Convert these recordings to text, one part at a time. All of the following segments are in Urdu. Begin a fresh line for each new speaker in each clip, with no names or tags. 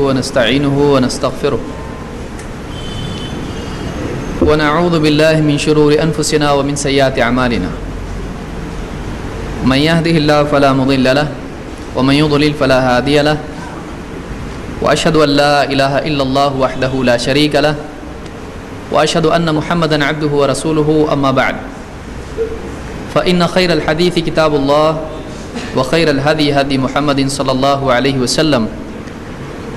ونستعينه ونستغفره ونعوذ بالله من شرور أنفسنا ومن سيئات أعمالنا من يهده الله فلا مضل له ومن يضلل فلا هادي له وأشهد أن لا إله إلا الله وحده لا شريك له وأشهد أن محمدا عبده ورسوله أما بعد فإن خير الحديث كتاب الله وخير الهدي هدي محمد صلى الله عليه وسلم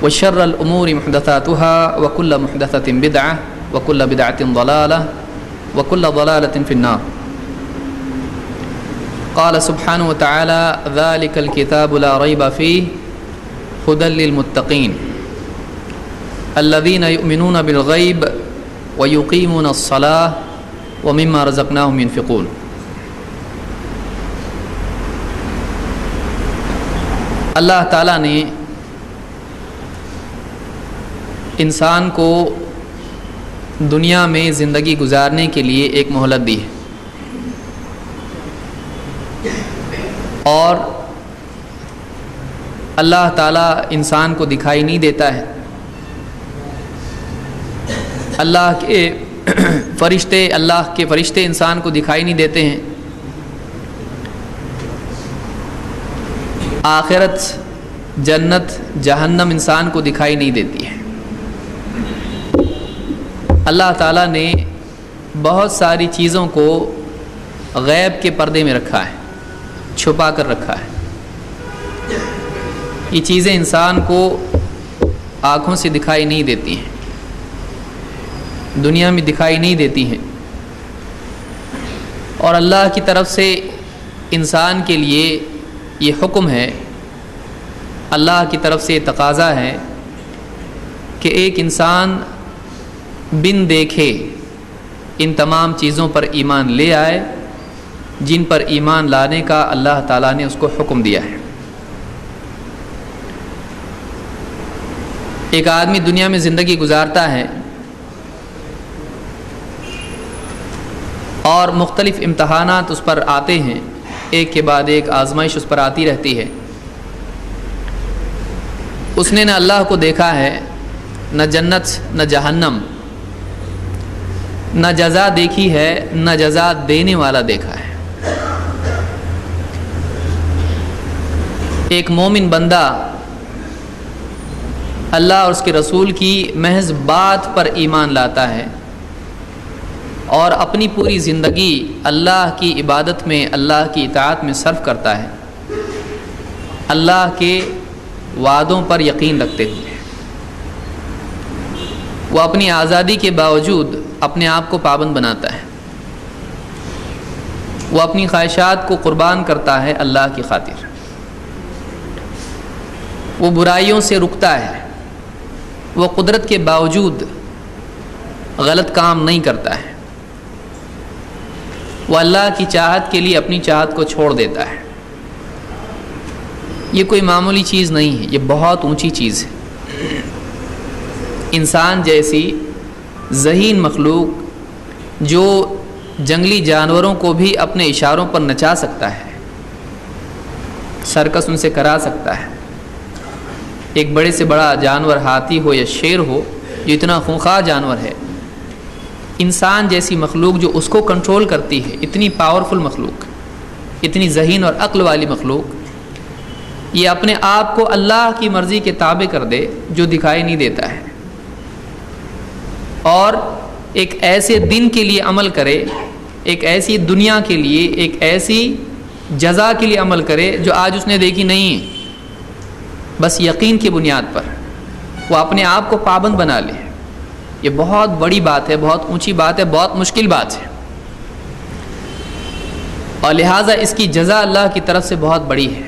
وشر الأمور محدثاتها وكل محدثة بدعة وكل بدعة ضلالة وكل ضلالة في النار. قال سبحانه وتعالى ذلك الكتاب لا ريب فيه هدى للمتقين الذين يؤمنون بالغيب ويقيمون الصلاة ومما رزقناهم ينفقون. اللہ تعالیٰ نے انسان کو دنیا میں زندگی گزارنے کے لیے ایک مہلت دی ہے اور اللہ تعالیٰ انسان کو دکھائی نہیں دیتا ہے. اللہ کے فرشتے انسان کو دکھائی نہیں دیتے ہیں. آخرت جنت جہنم انسان کو دکھائی نہیں دیتی ہے. اللہ تعالیٰ نے بہت ساری چیزوں کو غیب کے پردے میں رکھا ہے, چھپا کر رکھا ہے. یہ چیزیں انسان کو آنکھوں سے دکھائی نہیں دیتی ہیں, دنیا میں دکھائی نہیں دیتی ہیں, اور اللہ کی طرف سے انسان کے لیے یہ حکم ہے, اللہ کی طرف سے تقاضا ہے کہ ایک انسان بن دیکھے ان تمام چیزوں پر ایمان لے آئے جن پر ایمان لانے کا اللہ تعالیٰ نے اس کو حکم دیا ہے. ایک آدمی دنیا میں زندگی گزارتا ہے اور مختلف امتحانات اس پر آتے ہیں, ایک کے بعد ایک آزمائش اس پر آتی رہتی ہے. اس نے نہ اللہ کو دیکھا ہے, نہ جنت نہ جہنم, نہ جزا دیکھی ہے نہ جزا دینے والا دیکھا ہے. ایک مومن بندہ اللہ اور اس کے رسول کی محض بات پر ایمان لاتا ہے اور اپنی پوری زندگی اللہ کی عبادت میں, اللہ کی اطاعت میں صرف کرتا ہے, اللہ کے وعدوں پر یقین رکھتے ہوئے. وہ اپنی آزادی کے باوجود اپنے آپ کو پابند بناتا ہے, وہ اپنی خواہشات کو قربان کرتا ہے اللہ کی خاطر, وہ برائیوں سے رکتا ہے, وہ قدرت کے باوجود غلط کام نہیں کرتا ہے, وہ اللہ کی چاہت کے لیے اپنی چاہت کو چھوڑ دیتا ہے. یہ کوئی معمولی چیز نہیں ہے, یہ بہت اونچی چیز ہے. انسان جیسی ذہین مخلوق جو جنگلی جانوروں کو بھی اپنے اشاروں پر نچا سکتا ہے, سرکس ان سے کرا سکتا ہے. ایک بڑے سے بڑا جانور ہاتھی ہو یا شیر ہو جو اتنا خونخوار جانور ہے, انسان جیسی مخلوق جو اس کو کنٹرول کرتی ہے, اتنی پاورفل مخلوق, اتنی ذہین اور عقل والی مخلوق, یہ اپنے آپ کو اللہ کی مرضی کے تابع کر دے جو دکھائی نہیں دیتا ہے, اور ایک ایسے دن کے لیے عمل کرے, ایک ایسی دنیا کے لیے, ایک ایسی جزا کے لیے عمل کرے جو آج اس نے دیکھی نہیں ہے, بس یقین کی بنیاد پر وہ اپنے آپ کو پابند بنا لے. یہ بہت بڑی بات ہے, بہت اونچی بات ہے, بہت مشکل بات ہے, اور لہٰذا اس کی جزا اللہ کی طرف سے بہت بڑی ہے.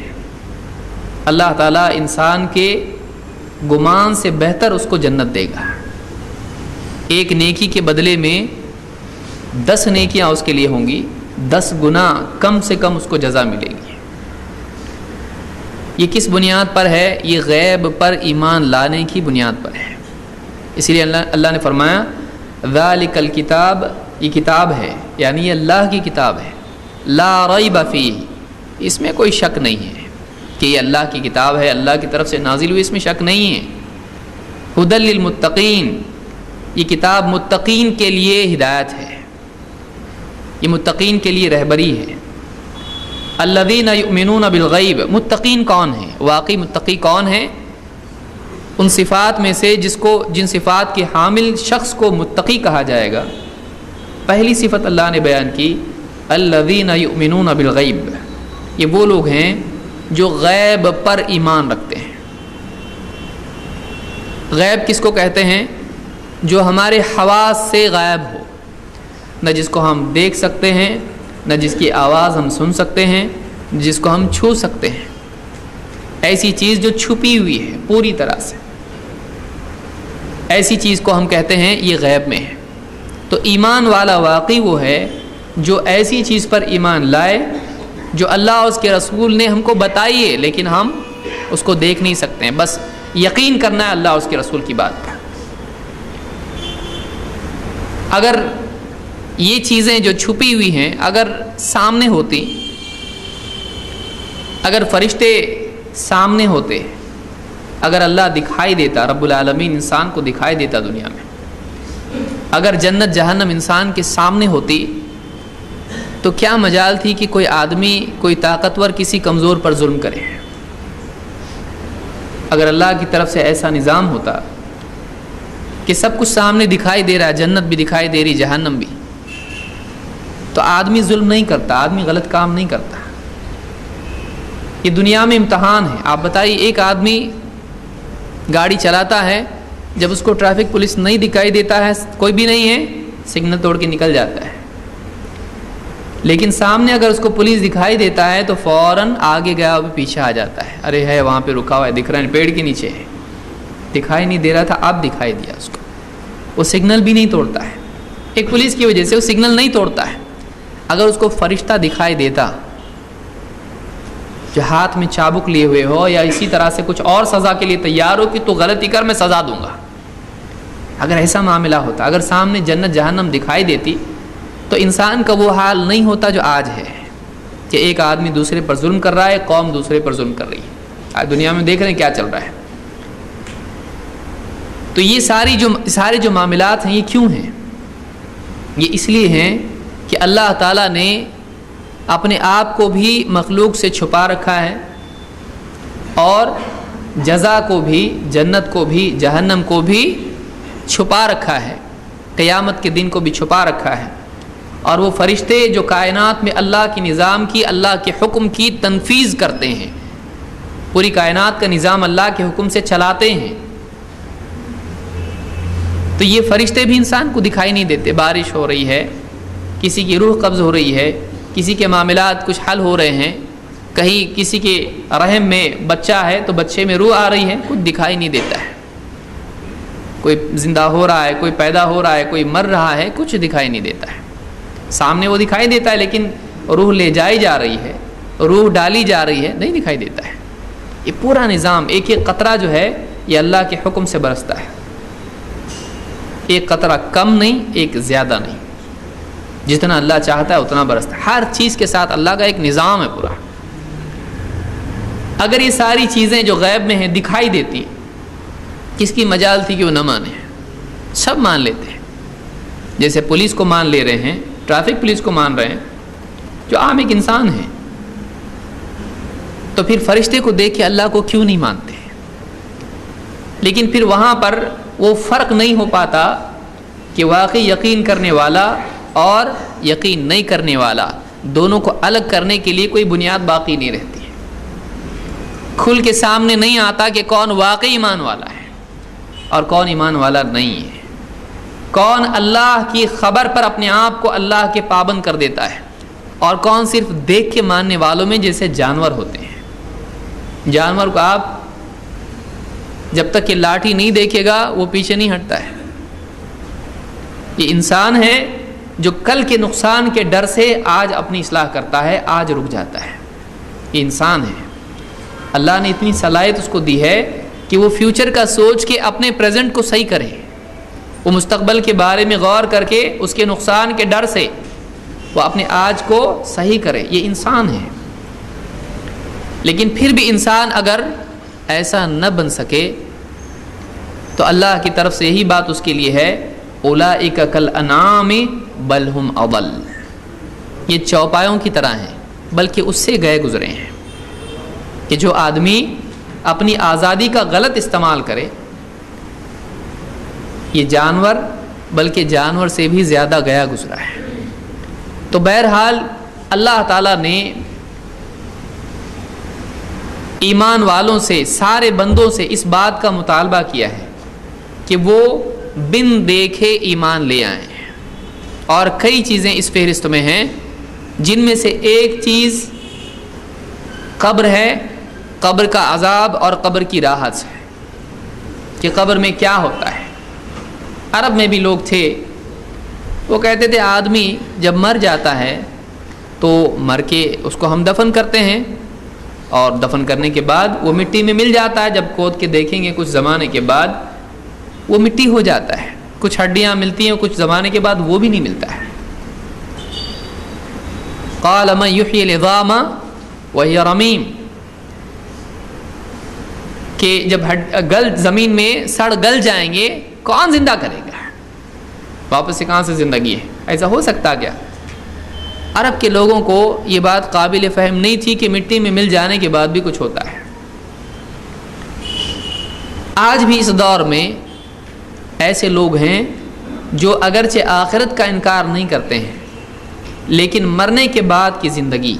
اللہ تعالیٰ انسان کے گمان سے بہتر اس کو جنت دے گا. ایک نیکی کے بدلے میں 10 نیکیاں اس کے لیے ہوں گی, 10 گنا کم سے کم اس کو جزا ملے گی. یہ کس بنیاد پر ہے؟ یہ غیب پر ایمان لانے کی بنیاد پر ہے. اسی لیے اللہ نے فرمایا ذالک الکتاب, یہ کتاب ہے یعنی یہ اللہ کی کتاب ہے, لا ریب فیہ, اس میں کوئی شک نہیں ہے کہ یہ اللہ کی کتاب ہے, اللہ کی طرف سے نازل ہوئی, اس میں شک نہیں ہے. ہدی للمتقین، یہ کتاب متقین کے لیے ہدایت ہے، یہ متقین کے لیے رہبری ہے۔ الذین یؤمنون بالغیب، متقین کون ہیں؟ واقعی متقی کون ہیں؟ ان صفات میں سے جن صفات کے حامل شخص کو متقی کہا جائے گا، پہلی صفت اللہ نے بیان کی الذین یؤمنون بالغیب، یہ وہ لوگ ہیں جو غیب پر ایمان رکھتے ہیں۔ غیب کس کو کہتے ہیں؟ جو ہمارے حواس سے غائب ہو، نہ جس کو ہم دیکھ سکتے ہیں، نہ جس کی آواز ہم سن سکتے ہیں، جس کو ہم چھو سکتے ہیں، ایسی چیز جو چھپی ہوئی ہے پوری طرح سے، ایسی چیز کو ہم کہتے ہیں یہ غیب میں ہے۔ تو ایمان والا واقعی وہ ہے جو ایسی چیز پر ایمان لائے جو اللہ اور اس کے رسول نے ہم کو بتائی ہے، لیکن ہم اس کو دیکھ نہیں سکتے ہیں، بس یقین کرنا ہے اللہ اور اس کے رسول کی بات پر۔ اگر یہ چیزیں جو چھپی ہوئی ہیں اگر سامنے ہوتی، اگر فرشتے سامنے ہوتے، اگر اللہ دکھائی دیتا، رب العالمین انسان کو دکھائی دیتا دنیا میں، اگر جنت جہنم انسان کے سامنے ہوتی، تو کیا مجال تھی کہ کوئی آدمی، کوئی طاقتور کسی کمزور پر ظلم کرے؟ اگر اللہ کی طرف سے ایسا نظام ہوتا کہ سب کچھ سامنے دکھائی دے رہا ہے، جنت بھی دکھائی دے رہی، جہنم بھی، تو آدمی ظلم نہیں کرتا، آدمی غلط کام نہیں کرتا۔ یہ دنیا میں امتحان ہے۔ آپ بتائیے، ایک آدمی گاڑی چلاتا ہے، جب اس کو ٹریفک پولیس نہیں دکھائی دیتا ہے، کوئی بھی نہیں ہے، سگنل توڑ کے نکل جاتا ہے، لیکن سامنے اگر اس کو پولیس دکھائی دیتا ہے تو فوراً آگے گیا اور پیچھے آ جاتا ہے، ارے ہے وہاں پہ رکا ہوا ہے، دکھ رہا ہے، پیڑ کے نیچے ہے، دکھائی نہیں دے رہا تھا، اب دکھائی دیا اس کو، وہ سگنل بھی نہیں توڑتا ہے۔ ایک پولیس کی وجہ سے وہ سگنل نہیں توڑتا ہے۔ اگر اس کو فرشتہ دکھائی دیتا جو ہاتھ میں چابک لیے ہوئے ہو یا اسی طرح سے کچھ اور سزا کے لیے تیار ہو کہ تو غلطی کر میں سزا دوں گا، اگر ایسا معاملہ ہوتا، اگر سامنے جنت جہنم دکھائی دیتی، تو انسان کا وہ حال نہیں ہوتا جو آج ہے کہ ایک آدمی دوسرے پر ظلم کر رہا ہے، قوم دوسرے پر ظلم کر رہی ہے۔ آج دنیا میں دیکھ رہے ہیں کیا چل رہا ہے۔ تو یہ سارے جو معاملات ہیں یہ کیوں ہیں؟ یہ اس لیے ہیں کہ اللہ تعالیٰ نے اپنے آپ کو بھی مخلوق سے چھپا رکھا ہے، اور جزا کو بھی، جنت کو بھی، جہنم کو بھی چھپا رکھا ہے، قیامت کے دن کو بھی چھپا رکھا ہے۔ اور وہ فرشتے جو کائنات میں اللہ کے نظام کی، اللہ کے حکم کی تنفیذ کرتے ہیں، پوری کائنات کا نظام اللہ کے حکم سے چلاتے ہیں، تو یہ فرشتے بھی انسان کو دکھائی نہیں دیتے۔ بارش ہو رہی ہے، کسی کی روح قبض ہو رہی ہے، کسی کے معاملات کچھ حل ہو رہے ہیں، کہیں کسی کے رحم میں بچہ ہے تو بچے میں روح آ رہی ہے، کچھ دکھائی نہیں دیتا ہے۔ کوئی زندہ ہو رہا ہے، کوئی پیدا ہو رہا ہے، کوئی مر رہا ہے، کچھ دکھائی نہیں دیتا ہے۔ سامنے وہ دکھائی دیتا ہے، لیکن روح لے جائی جا رہی ہے، روح ڈالی جا رہی ہے، نہیں دکھائی دیتا ہے۔ یہ پورا نظام، ایک ایک قطرہ جو ہے یہ اللہ کے حکم سے برستا ہے، ایک قطرہ کم نہیں، ایک زیادہ نہیں، جتنا اللہ چاہتا ہے اتنا برستا ہے۔ ہر چیز کے ساتھ اللہ کا ایک نظام ہے پورا۔ اگر یہ ساری چیزیں جو غیب میں ہیں دکھائی دیتی، کس کی مجال تھی کہ وہ نہ مانے؟ سب مان لیتے ہیں، جیسے پولیس کو مان لے رہے ہیں، ٹریفک پولیس کو مان رہے ہیں، جو عام ایک انسان ہے، تو پھر فرشتے کو دیکھ کے اللہ کو کیوں نہیں مانتے؟ لیکن پھر وہاں پر وہ فرق نہیں ہو پاتا کہ واقعی یقین کرنے والا اور یقین نہیں کرنے والا، دونوں کو الگ کرنے کے لیے کوئی بنیاد باقی نہیں رہتی ہے۔ کھل کے سامنے نہیں آتا کہ کون واقعی ایمان والا ہے اور کون ایمان والا نہیں ہے، کون اللہ کی خبر پر اپنے آپ کو اللہ کے پابند کر دیتا ہے اور کون صرف دیکھ کے ماننے والوں میں جیسے جانور ہوتے ہیں۔ جانور کو آپ جب تک کہ لاٹھی نہیں دیکھے گا وہ پیچھے نہیں ہٹتا ہے۔ یہ انسان ہے جو کل کے نقصان کے ڈر سے آج اپنی اصلاح کرتا ہے، آج رک جاتا ہے۔ یہ انسان ہے، اللہ نے اتنی صلاحیت اس کو دی ہے کہ وہ فیوچر کا سوچ کے اپنے پریزنٹ کو صحیح کرے، وہ مستقبل کے بارے میں غور کر کے اس کے نقصان کے ڈر سے وہ اپنے آج کو صحیح کرے۔ یہ انسان ہے، لیکن پھر بھی انسان اگر ایسا نہ بن سکے تو اللہ کی طرف سے یہی بات اس کے لیے ہے، اولئک کالانعام بل ہم اضل، یہ چوپایوں کی طرح ہیں بلکہ اس سے گئے گزرے ہیں، کہ جو آدمی اپنی آزادی کا غلط استعمال کرے یہ جانور بلکہ جانور سے بھی زیادہ گیا گزرا ہے۔ تو بہرحال اللہ تعالیٰ نے ایمان والوں سے، سارے بندوں سے اس بات کا مطالبہ کیا ہے کہ وہ بن دیکھے ایمان لے آئیں، اور کئی چیزیں اس فہرست میں ہیں، جن میں سے ایک چیز قبر ہے، قبر کا عذاب اور قبر کی راحت ہے، کہ قبر میں کیا ہوتا ہے۔ عرب میں بھی لوگ تھے، وہ کہتے تھے آدمی جب مر جاتا ہے تو مر کے اس کو ہم دفن کرتے ہیں، اور دفن کرنے کے بعد وہ مٹی میں مل جاتا ہے، جب کھود کے دیکھیں گے کچھ زمانے کے بعد وہ مٹی ہو جاتا ہے، کچھ ہڈیاں ملتی ہیں، کچھ زمانے کے بعد وہ بھی نہیں ملتا ہے۔ قال من یحیی العظام وہی رمیم، کہ جب زمین میں سڑ گل جائیں گے کون زندہ کرے گا، واپس سے کہاں سے زندگی ہے؟ ایسا ہو سکتا کیا؟ عرب کے لوگوں کو یہ بات قابل فہم نہیں تھی کہ مٹی میں مل جانے کے بعد بھی کچھ ہوتا ہے۔ آج بھی اس دور میں ایسے لوگ ہیں جو اگرچہ آخرت کا انکار نہیں کرتے ہیں، لیکن مرنے کے بعد کی زندگی،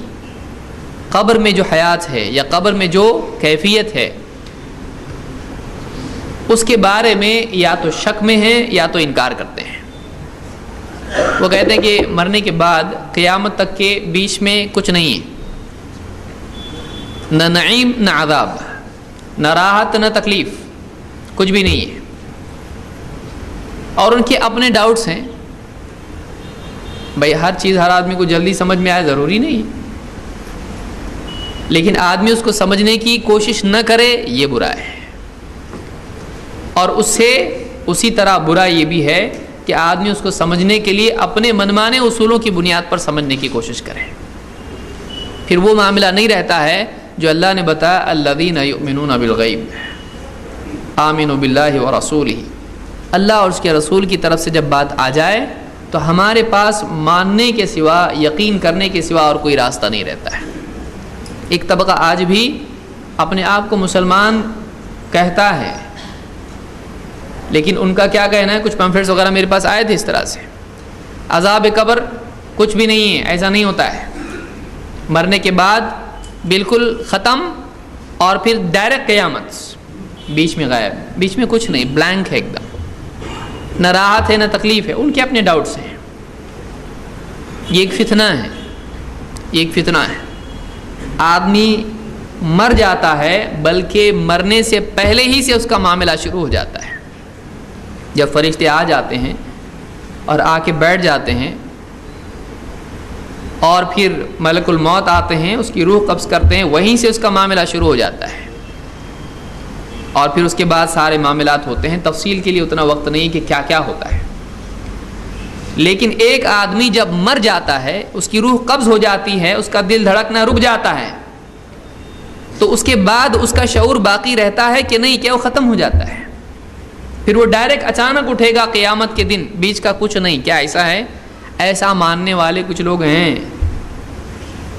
قبر میں جو حیات ہے یا قبر میں جو کیفیت ہے، اس کے بارے میں یا تو شک میں ہیں یا تو انکار کرتے ہیں۔ وہ کہتے ہیں کہ مرنے کے بعد قیامت تک کے بیچ میں کچھ نہیں ہے، نہ نعیم نہ عذاب، نہ راحت نہ تکلیف، کچھ بھی نہیں ہے، اور ان کے اپنے ڈاؤٹس ہیں۔ بھائی ہر چیز ہر آدمی کو جلدی سمجھ میں آئے ضروری نہیں، لیکن آدمی اس کو سمجھنے کی کوشش نہ کرے یہ برا ہے، اور اس سے اسی طرح برا یہ بھی ہے کہ آدمی اس کو سمجھنے کے لیے اپنے منمانے اصولوں کی بنیاد پر سمجھنے کی کوشش کرے، پھر وہ معاملہ نہیں رہتا ہے جو اللہ نے بتایا الذین یؤمنون بالغیب آمنوا باللہ ورسولہ۔ اللہ اور اس کے رسول کی طرف سے جب بات آ جائے تو ہمارے پاس ماننے کے سوا، یقین کرنے کے سوا اور کوئی راستہ نہیں رہتا ہے۔ ایک طبقہ آج بھی اپنے آپ کو مسلمان کہتا ہے، لیکن ان کا کیا کہنا ہے، کچھ پمفلیٹس وغیرہ میرے پاس آئے تھے اس طرح سے، عذاب قبر کچھ بھی نہیں ہے، ایسا نہیں ہوتا ہے، مرنے کے بعد بالکل ختم، اور پھر ڈائریکٹ قیامت، بیچ میں غائب، بیچ میں کچھ نہیں، بلینک ہے ایک دم، نہ راحت ہے نہ تکلیف ہے۔ ان کے اپنے ڈاؤٹس ہیں۔ یہ ایک فتنہ ہے، یہ ایک فتنہ ہے۔ آدمی مر جاتا ہے بلکہ مرنے سے پہلے ہی سے اس کا معاملہ شروع ہو جاتا ہے۔ جب فرشتے آ جاتے ہیں اور آ کے بیٹھ جاتے ہیں، اور پھر ملک الموت آتے ہیں، اس کی روح قبض کرتے ہیں، وہیں سے اس کا معاملہ شروع ہو جاتا ہے، اور پھر اس کے بعد سارے معاملات ہوتے ہیں۔ تفصیل کے لیے اتنا وقت نہیں کہ کیا کیا ہوتا ہے، لیکن ایک آدمی جب مر جاتا ہے، اس کی روح قبض ہو جاتی ہے، اس کا دل دھڑکنا رک جاتا ہے، تو اس کے بعد اس کا شعور باقی رہتا ہے کہ نہیں، کہ وہ ختم ہو جاتا ہے، پھر وہ ڈائریکٹ اچانک اٹھے گا قیامت کے دن، بیچ کا کچھ نہیں۔ کیا ایسا ہے؟ ایسا ماننے والے کچھ لوگ ہیں،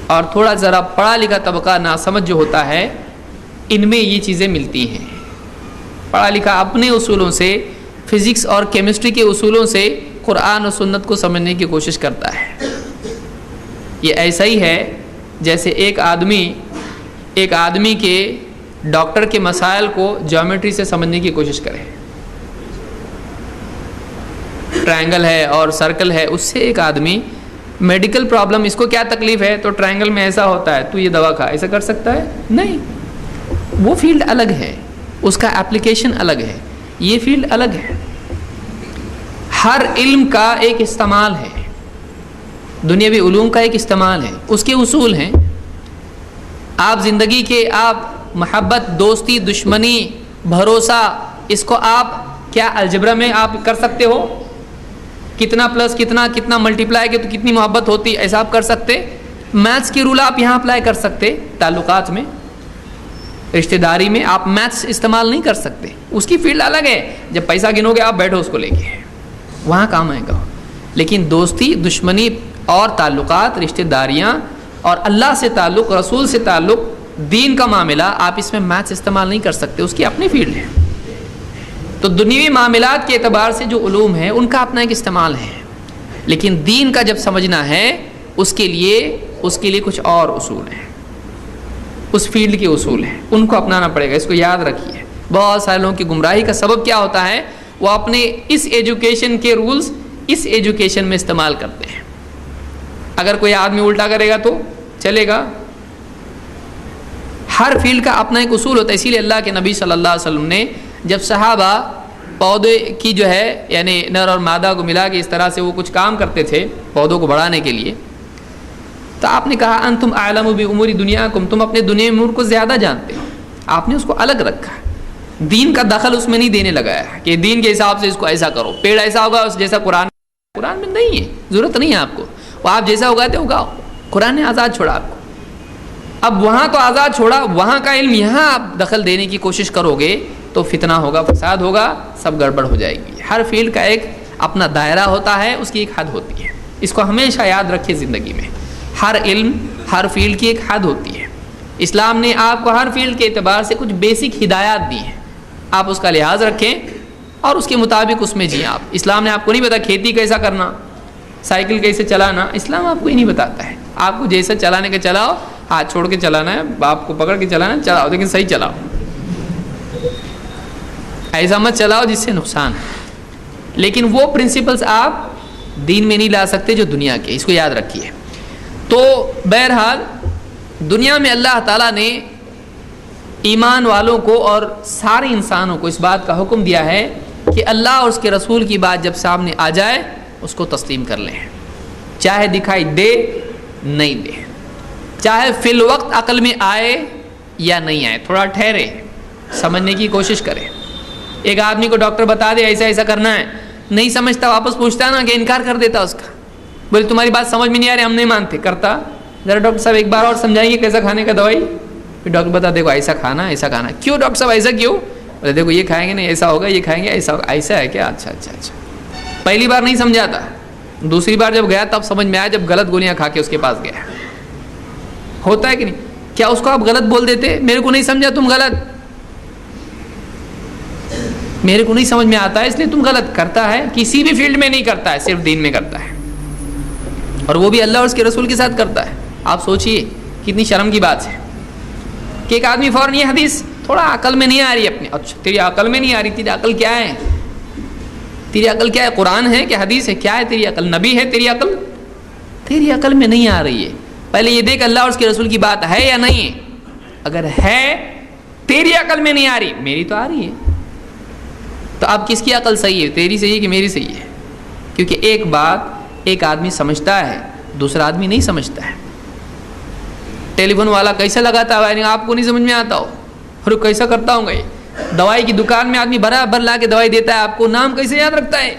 اور تھوڑا ذرا پڑھا لکھا طبقہ ناسمجھ جو ہوتا ہے، ان میں یہ چیزیں ملتی ہیں۔ پڑھا لکھا اپنے اصولوں سے، فزکس اور کیمسٹری کے اصولوں سے قرآن و سنت کو سمجھنے کی کوشش کرتا ہے۔ یہ ایسا ہی ہے جیسے ایک آدمی کے ڈاکٹر کے مسائل کو جیومیٹری سے سمجھنے کی کوشش کرے۔ ٹرائنگل ہے اور سرکل ہے، اس سے ایک آدمی میڈیکل پرابلم، اس کو کیا تکلیف ہے تو ٹرائنگل میں ایسا ہوتا ہے تو یہ دوا کھا، ایسا کر سکتا ہے؟ نہیں، وہ فیلڈ الگ ہے، اس کا اپلیکیشن الگ ہے، یہ فیلڈ الگ ہے۔ ہر علم کا ایک استعمال ہے، دنیاوی علوم کا ایک استعمال ہے، اس کے اصول ہیں۔ آپ زندگی کے، آپ محبت، دوستی، دشمنی، بھروسہ، اس کو آپ کیا الجبرا میں آپ کر سکتے ہو؟ کتنا پلس کتنا ملٹیپلائی کے تو کتنی محبت ہوتی، ایسا آپ کر سکتے؟ میتھس کی رول آپ یہاں اپلائی کر سکتے تعلقات میں؟ رشتہ داری میں آپ میتھس استعمال نہیں کر سکتے، اس کی فیلڈ الگ ہے. جب پیسہ گنو گے آپ بیٹھو اس کو لے کے، وہاں کام آئے گا. لیکن دوستی، دشمنی اور تعلقات، رشتہ داریاں اور اللہ سے تعلق، رسول سے تعلق، دین کا معاملہ، آپ اس میں میتھس استعمال نہیں کر سکتے، اس کی اپنی فیلڈ ہے. تو دنیوی معاملات کے اعتبار سے جو علوم ہیں ان کا اپنا ایک استعمال ہے، لیکن دین کا جب سمجھنا ہے اس کے لیے کچھ اور اصول ہیں، اس فیلڈ کے اصول ہیں، ان کو اپنانا پڑے گا. اس کو یاد رکھیے. بہت سارے لوگوں کی گمراہی کا سبب کیا ہوتا ہے؟ وہ اپنے اس ایجوکیشن کے رولز اس ایجوکیشن میں استعمال کرتے ہیں. اگر کوئی آدمی الٹا کرے گا تو چلے گا. ہر فیلڈ کا اپنا ایک اصول ہوتا ہے. اسی لیے اللہ کے نبی صلی اللہ علیہ وسلم نے جب صحابہ پودے کی جو ہے یعنی نر اور مادہ کو ملا کے اس طرح سے وہ کچھ کام کرتے تھے پودوں کو بڑھانے کے لیے، تو آپ نے کہا انتم اعلم بامور دنیاکم، تم اپنے دنیا امور کو زیادہ جانتے ہو. آپ نے اس کو الگ رکھا، دین کا دخل اس میں نہیں دینے لگایا کہ دین کے حساب سے اس کو ایسا کرو، پیڑ ایسا ہوگا اس جیسا قرآن میں نہیں ہے، ضرورت نہیں ہے آپ کو. وہ آپ جیسا اگاتے اگاؤ، قرآن نے آزاد چھوڑا آپ کو. اب وہاں تو آزاد چھوڑا، وہاں کا علم یہاں آپ دخل دینے کی کوشش کرو گے تو فتنہ ہوگا، فساد ہوگا، سب گڑبڑ ہو جائے گی. ہر فیلڈ کا ایک اپنا دائرہ ہوتا ہے، اس کی ایک حد ہوتی ہے. اس کو ہمیشہ یاد رکھیں زندگی میں. ہر علم، ہر فیلڈ کی ایک حد ہوتی ہے. اسلام نے آپ کو ہر فیلڈ کے اعتبار سے کچھ بیسک ہدایات دی ہیں، آپ اس کا لحاظ رکھیں اور اس کے مطابق اس میں جئیں. آپ اسلام نے آپ کو نہیں بتا کھیتی کیسا کرنا، سائیکل کیسے چلانا، اسلام آپ کو ہی نہیں بتاتا ہے. آپ کو جیسا چلانے کا چلاؤ، ہاتھ چھوڑ کے چلانا ہے، باپ کو پکڑ کے چلانا ہے، چلاؤ لیکن صحیح چلاؤ، ایسا مت چلاؤ جس سے نقصان ہے. لیکن وہ پرنسپلز آپ دین میں نہیں لا سکتے جو دنیا کے، اس کو یاد رکھیے. تو بہرحال دنیا میں اللہ تعالیٰ نے ایمان والوں کو اور سارے انسانوں کو اس بات کا حکم دیا ہے کہ اللہ اور اس کے رسول کی بات جب سامنے آ جائے اس کو تسلیم کر لیں، چاہے دکھائی دے نہیں دے، چاہے فی الوقت عقل میں آئے یا نہیں آئے، تھوڑا ٹھہرے، سمجھنے کی کوشش کرے. ایک آدمی کو ڈاکٹر بتا دے ایسا ایسا کرنا ہے، نہیں سمجھتا، واپس پوچھتا ہے نا کہ انکار کر دیتا اس کا، بولے تمہاری بات سمجھ میں نہیں آ رہی، ہم نہیں مانتے. کرتا ذرا ڈاکٹر صاحب ایک بار اور سمجھائیں گے کیسا کھانے کا دوائی، پھر ڈاکٹر بتا دیکھو ایسا کھانا ایسا کھانا. کیوں ڈاکٹر صاحب ایسا کیوں؟ بولے دیکھو یہ کھائیں گے نہیں ایسا ہوگا، یہ کھائیں گے ایسا ہوگا. ایسا ہے کیا؟ اچھا اچھا اچھا. پہلی بار نہیں سمجھا تھا، دوسری بار جب گیا تب سمجھ میں آیا، جب غلط گولیاں کھا کے اس کے پاس گیا. ہوتا ہے کہ نہیں؟ کیا اس کو آپ غلط بول دیتے؟ میرے کو نہیں سمجھا تم غلط، میرے کو نہیں سمجھ میں آتا ہے اس لیے تم غلط. کرتا ہے کسی بھی فیلڈ میں نہیں کرتا ہے، صرف دین میں کرتا ہے، اور وہ بھی اللہ اور اس کے رسول کے ساتھ کرتا ہے. آپ سوچئے کتنی شرم کی بات ہے کہ ایک آدمی فوراً یہ حدیث تھوڑا عقل میں نہیں آ رہی اپنی. اچھا تیری عقل میں نہیں آ رہی، تیری عقل کیا ہے؟ تیری عقل کیا ہے؟ قرآن ہے کہ حدیث ہے؟ کیا ہے تیری عقل؟ نبی ہے تیری عقل؟ تیری عقل میں نہیں آ رہی ہے. پہلے یہ دیکھ اللہ اور اس کے رسول کی بات ہے یا نہیں ہے. اگر ہے تیری عقل میں نہیں آ رہی، میری تو آ رہی ہے، تو اب کس کی عقل صحیح ہے؟ تیری صحیح ہے کہ میری صحیح ہے؟ کیونکہ ایک بات ایک آدمی سمجھتا ہے دوسرا آدمی نہیں سمجھتا ہے. ٹیلی فون والا کیسا لگاتا ہے یعنی آپ کو نہیں سمجھ میں آتا ہو، اور کیسا کرتا ہوں گا. دوائی کی دکان میں آدمی برابر لا کے دوائی دیتا ہے، آپ کو نام کیسے یاد رکھتا ہے؟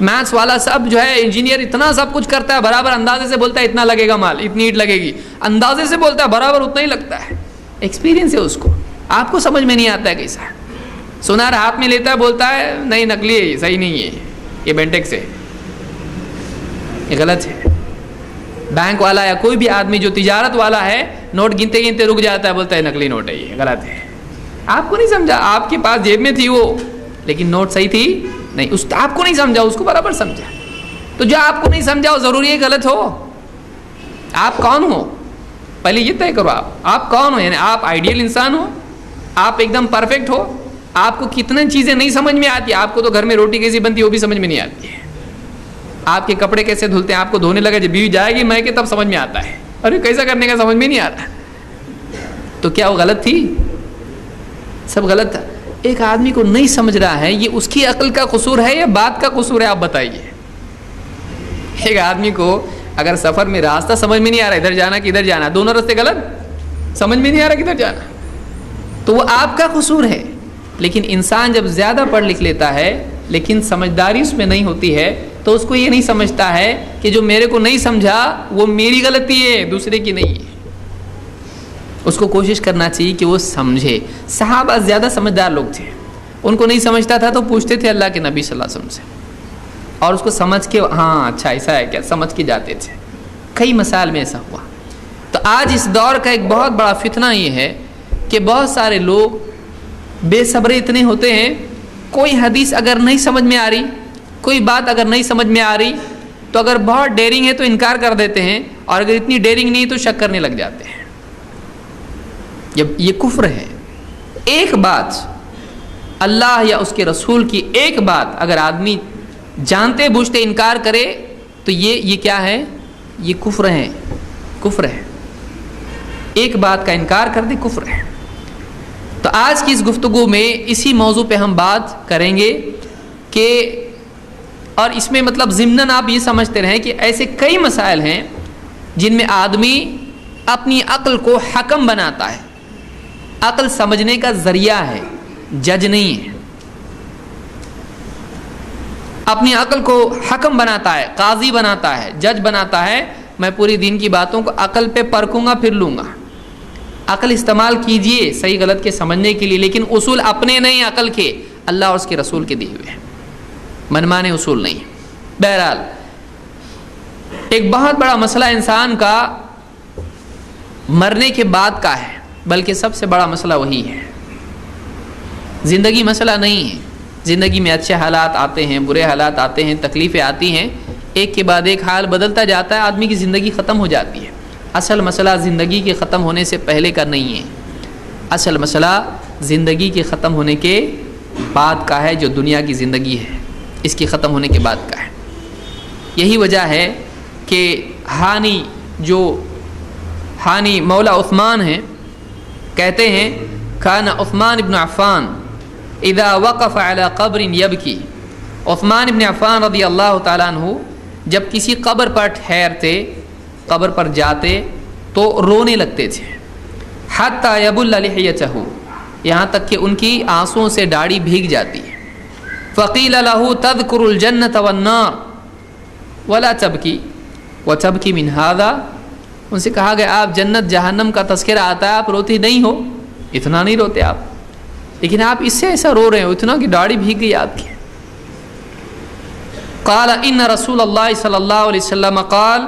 میتھس والا سب جو ہے انجینئر اتنا سب کچھ کرتا ہے، برابر اندازے سے بولتا ہے اتنا لگے گا مال، اتنی اینٹ لگے گی، اندازے سے بولتا ہے برابر اتنا ہی لگتا ہے. ایکسپیرینس ہے اس کو، آپ کو سمجھ میں نہیں آتا ہے کیسا. سونار ہاتھ میں لیتا ہے، بولتا ہے نہیں نکلی ہے، یہ صحیح نہیں ہے، یہ بینٹیکس ہے، یہ غلط ہے. بینک والا یا کوئی بھی آدمی جو تجارت والا ہے نوٹ گنتے گنتے رک جاتا ہے، بولتا ہے نکلی نوٹ ہے، یہ غلط ہے. آپ کو نہیں سمجھا، آپ کے پاس جیب میں تھی وہ لیکن نوٹ صحیح تھی نہیں، اس آپ کو نہیں سمجھا، اس کو برابر سمجھا. تو جو آپ کو نہیں سمجھا وہ ضروری ہے غلط ہو؟ آپ کون ہو پہلے یہ طے کرو. آپ کون ہو؟ یعنی آپ آئیڈیل انسان ہو، آپ ایک دم پرفیکٹ ہو، آپ کو کتنے چیزیں نہیں سمجھ میں آتی. آپ کو تو گھر میں روٹی کیسی بنتی ہے وہ بھی سمجھ میں نہیں آتی ہے، آپ کے کپڑے کیسے دھلتے ہیں، آپ کو دھونے لگا جب بیوی جائے گی میں کہ تب سمجھ میں آتا ہے، ارے کیسا کرنے کا سمجھ میں نہیں آتا. تو کیا وہ غلط تھی؟ سب غلط تھا. ایک آدمی کو نہیں سمجھ رہا ہے، یہ اس کی عقل کا قصور ہے یا بات کا قصور ہے؟ آپ بتائیے. ایک آدمی کو اگر سفر میں راستہ سمجھ میں نہیں آ رہا ادھر جانا کہ ادھر جانا، دونوں راستے غلط، سمجھ میں نہیں آ رہا کدھر جانا، تو وہ آپ کا قصور ہے. لیکن انسان جب زیادہ پڑھ لکھ لیتا ہے لیکن سمجھداری اس میں نہیں ہوتی ہے تو اس کو یہ نہیں سمجھتا ہے کہ جو میرے کو نہیں سمجھا وہ میری غلطی ہے، دوسرے کی نہیں ہے. اس کو کوشش کرنا چاہیے کہ وہ سمجھے. صحابہ زیادہ سمجھدار لوگ تھے, ان کو نہیں سمجھتا تھا تو پوچھتے تھے اللہ کے نبی صلی اللہ علیہ وسلم سے, اور اس کو سمجھ کے ہاں اچھا ایسا ہے کیا سمجھ کے جاتے تھے. کئی مسائل میں ایسا ہوا. تو آج اس دور کا ایک بہت بڑا فتنہ یہ ہے کہ بہت سارے لوگ بے صبر اتنے ہوتے ہیں, کوئی حدیث اگر نہیں سمجھ میں آ رہی, کوئی بات اگر نہیں سمجھ میں آ رہی, تو اگر بہت ڈیرنگ ہے تو انکار کر دیتے ہیں, اور اگر اتنی ڈیرنگ نہیں تو شک کرنے لگ جاتے ہیں. یہ کفر ہے. ایک بات اللہ یا اس کے رسول کی ایک بات اگر آدمی جانتے بوجھتے انکار کرے تو یہ کیا ہے؟ یہ کفر ہے. کفر ہے. ایک بات کا انکار کر دے کفر ہے. تو آج کی اس گفتگو میں اسی موضوع پہ ہم بات کریں گے کہ, اور اس میں مطلب ضمناً آپ یہ سمجھتے رہیں کہ ایسے کئی مسائل ہیں جن میں آدمی اپنی عقل کو حکم بناتا ہے. عقل سمجھنے کا ذریعہ ہے, جج نہیں ہے. اپنی عقل کو حکم بناتا ہے, قاضی بناتا ہے, جج بناتا ہے. میں پوری دین کی باتوں کو عقل پہ پرکھوں گا پھر لوں گا. عقل استعمال کیجئے صحیح غلط کے سمجھنے کے لیے, لیکن اصول اپنے نہیں عقل کے, اللہ اور اس کے رسول کے دیے ہوئے ہیں, منمانے اصول نہیں. بہرحال ایک بہت بڑا مسئلہ انسان کا مرنے کے بعد کا ہے, بلکہ سب سے بڑا مسئلہ وہی ہے. زندگی مسئلہ نہیں ہے. زندگی میں اچھے حالات آتے ہیں, برے حالات آتے ہیں, تکلیفیں آتی ہیں, ایک کے بعد ایک حال بدلتا جاتا ہے, آدمی کی زندگی ختم ہو جاتی ہے. اصل مسئلہ زندگی کے ختم ہونے سے پہلے کا نہیں ہے. اصل مسئلہ زندگی کے ختم ہونے کے بعد کا ہے, جو دنیا کی زندگی ہے اس کے ختم ہونے کے بعد کا ہے. یہی وجہ ہے کہ حانی مولا عثمان ہیں, کہتے ہیں کان عثمان ابن عفان اذا وقف على قبر یبکی. عثمان ابن عفان رضی اللہ تعالیٰ عنہ جب کسی قبر پر ٹھہرتے, قبر پر جاتے تو رونے لگتے تھے. حتی یبل لحیتہ, یہاں تک کہ ان کی آنسوؤں سے داڑھی بھیگ جاتی ہے. فقیل له تذکر الجنة والنار ولا تبکی وتبکی من هذا, ان سے کہا گیا آپ جنت جہنم کا تذکرہ آتا ہے, آپ روتے نہیں ہو, اتنا نہیں روتے آپ, لیکن آپ اس سے ایسا رو رہے ہو اتنا کہ داڑھی بھیگ گئی آپ کی. قال ان رسول اللہ صلی اللہ علیہ وسلم قال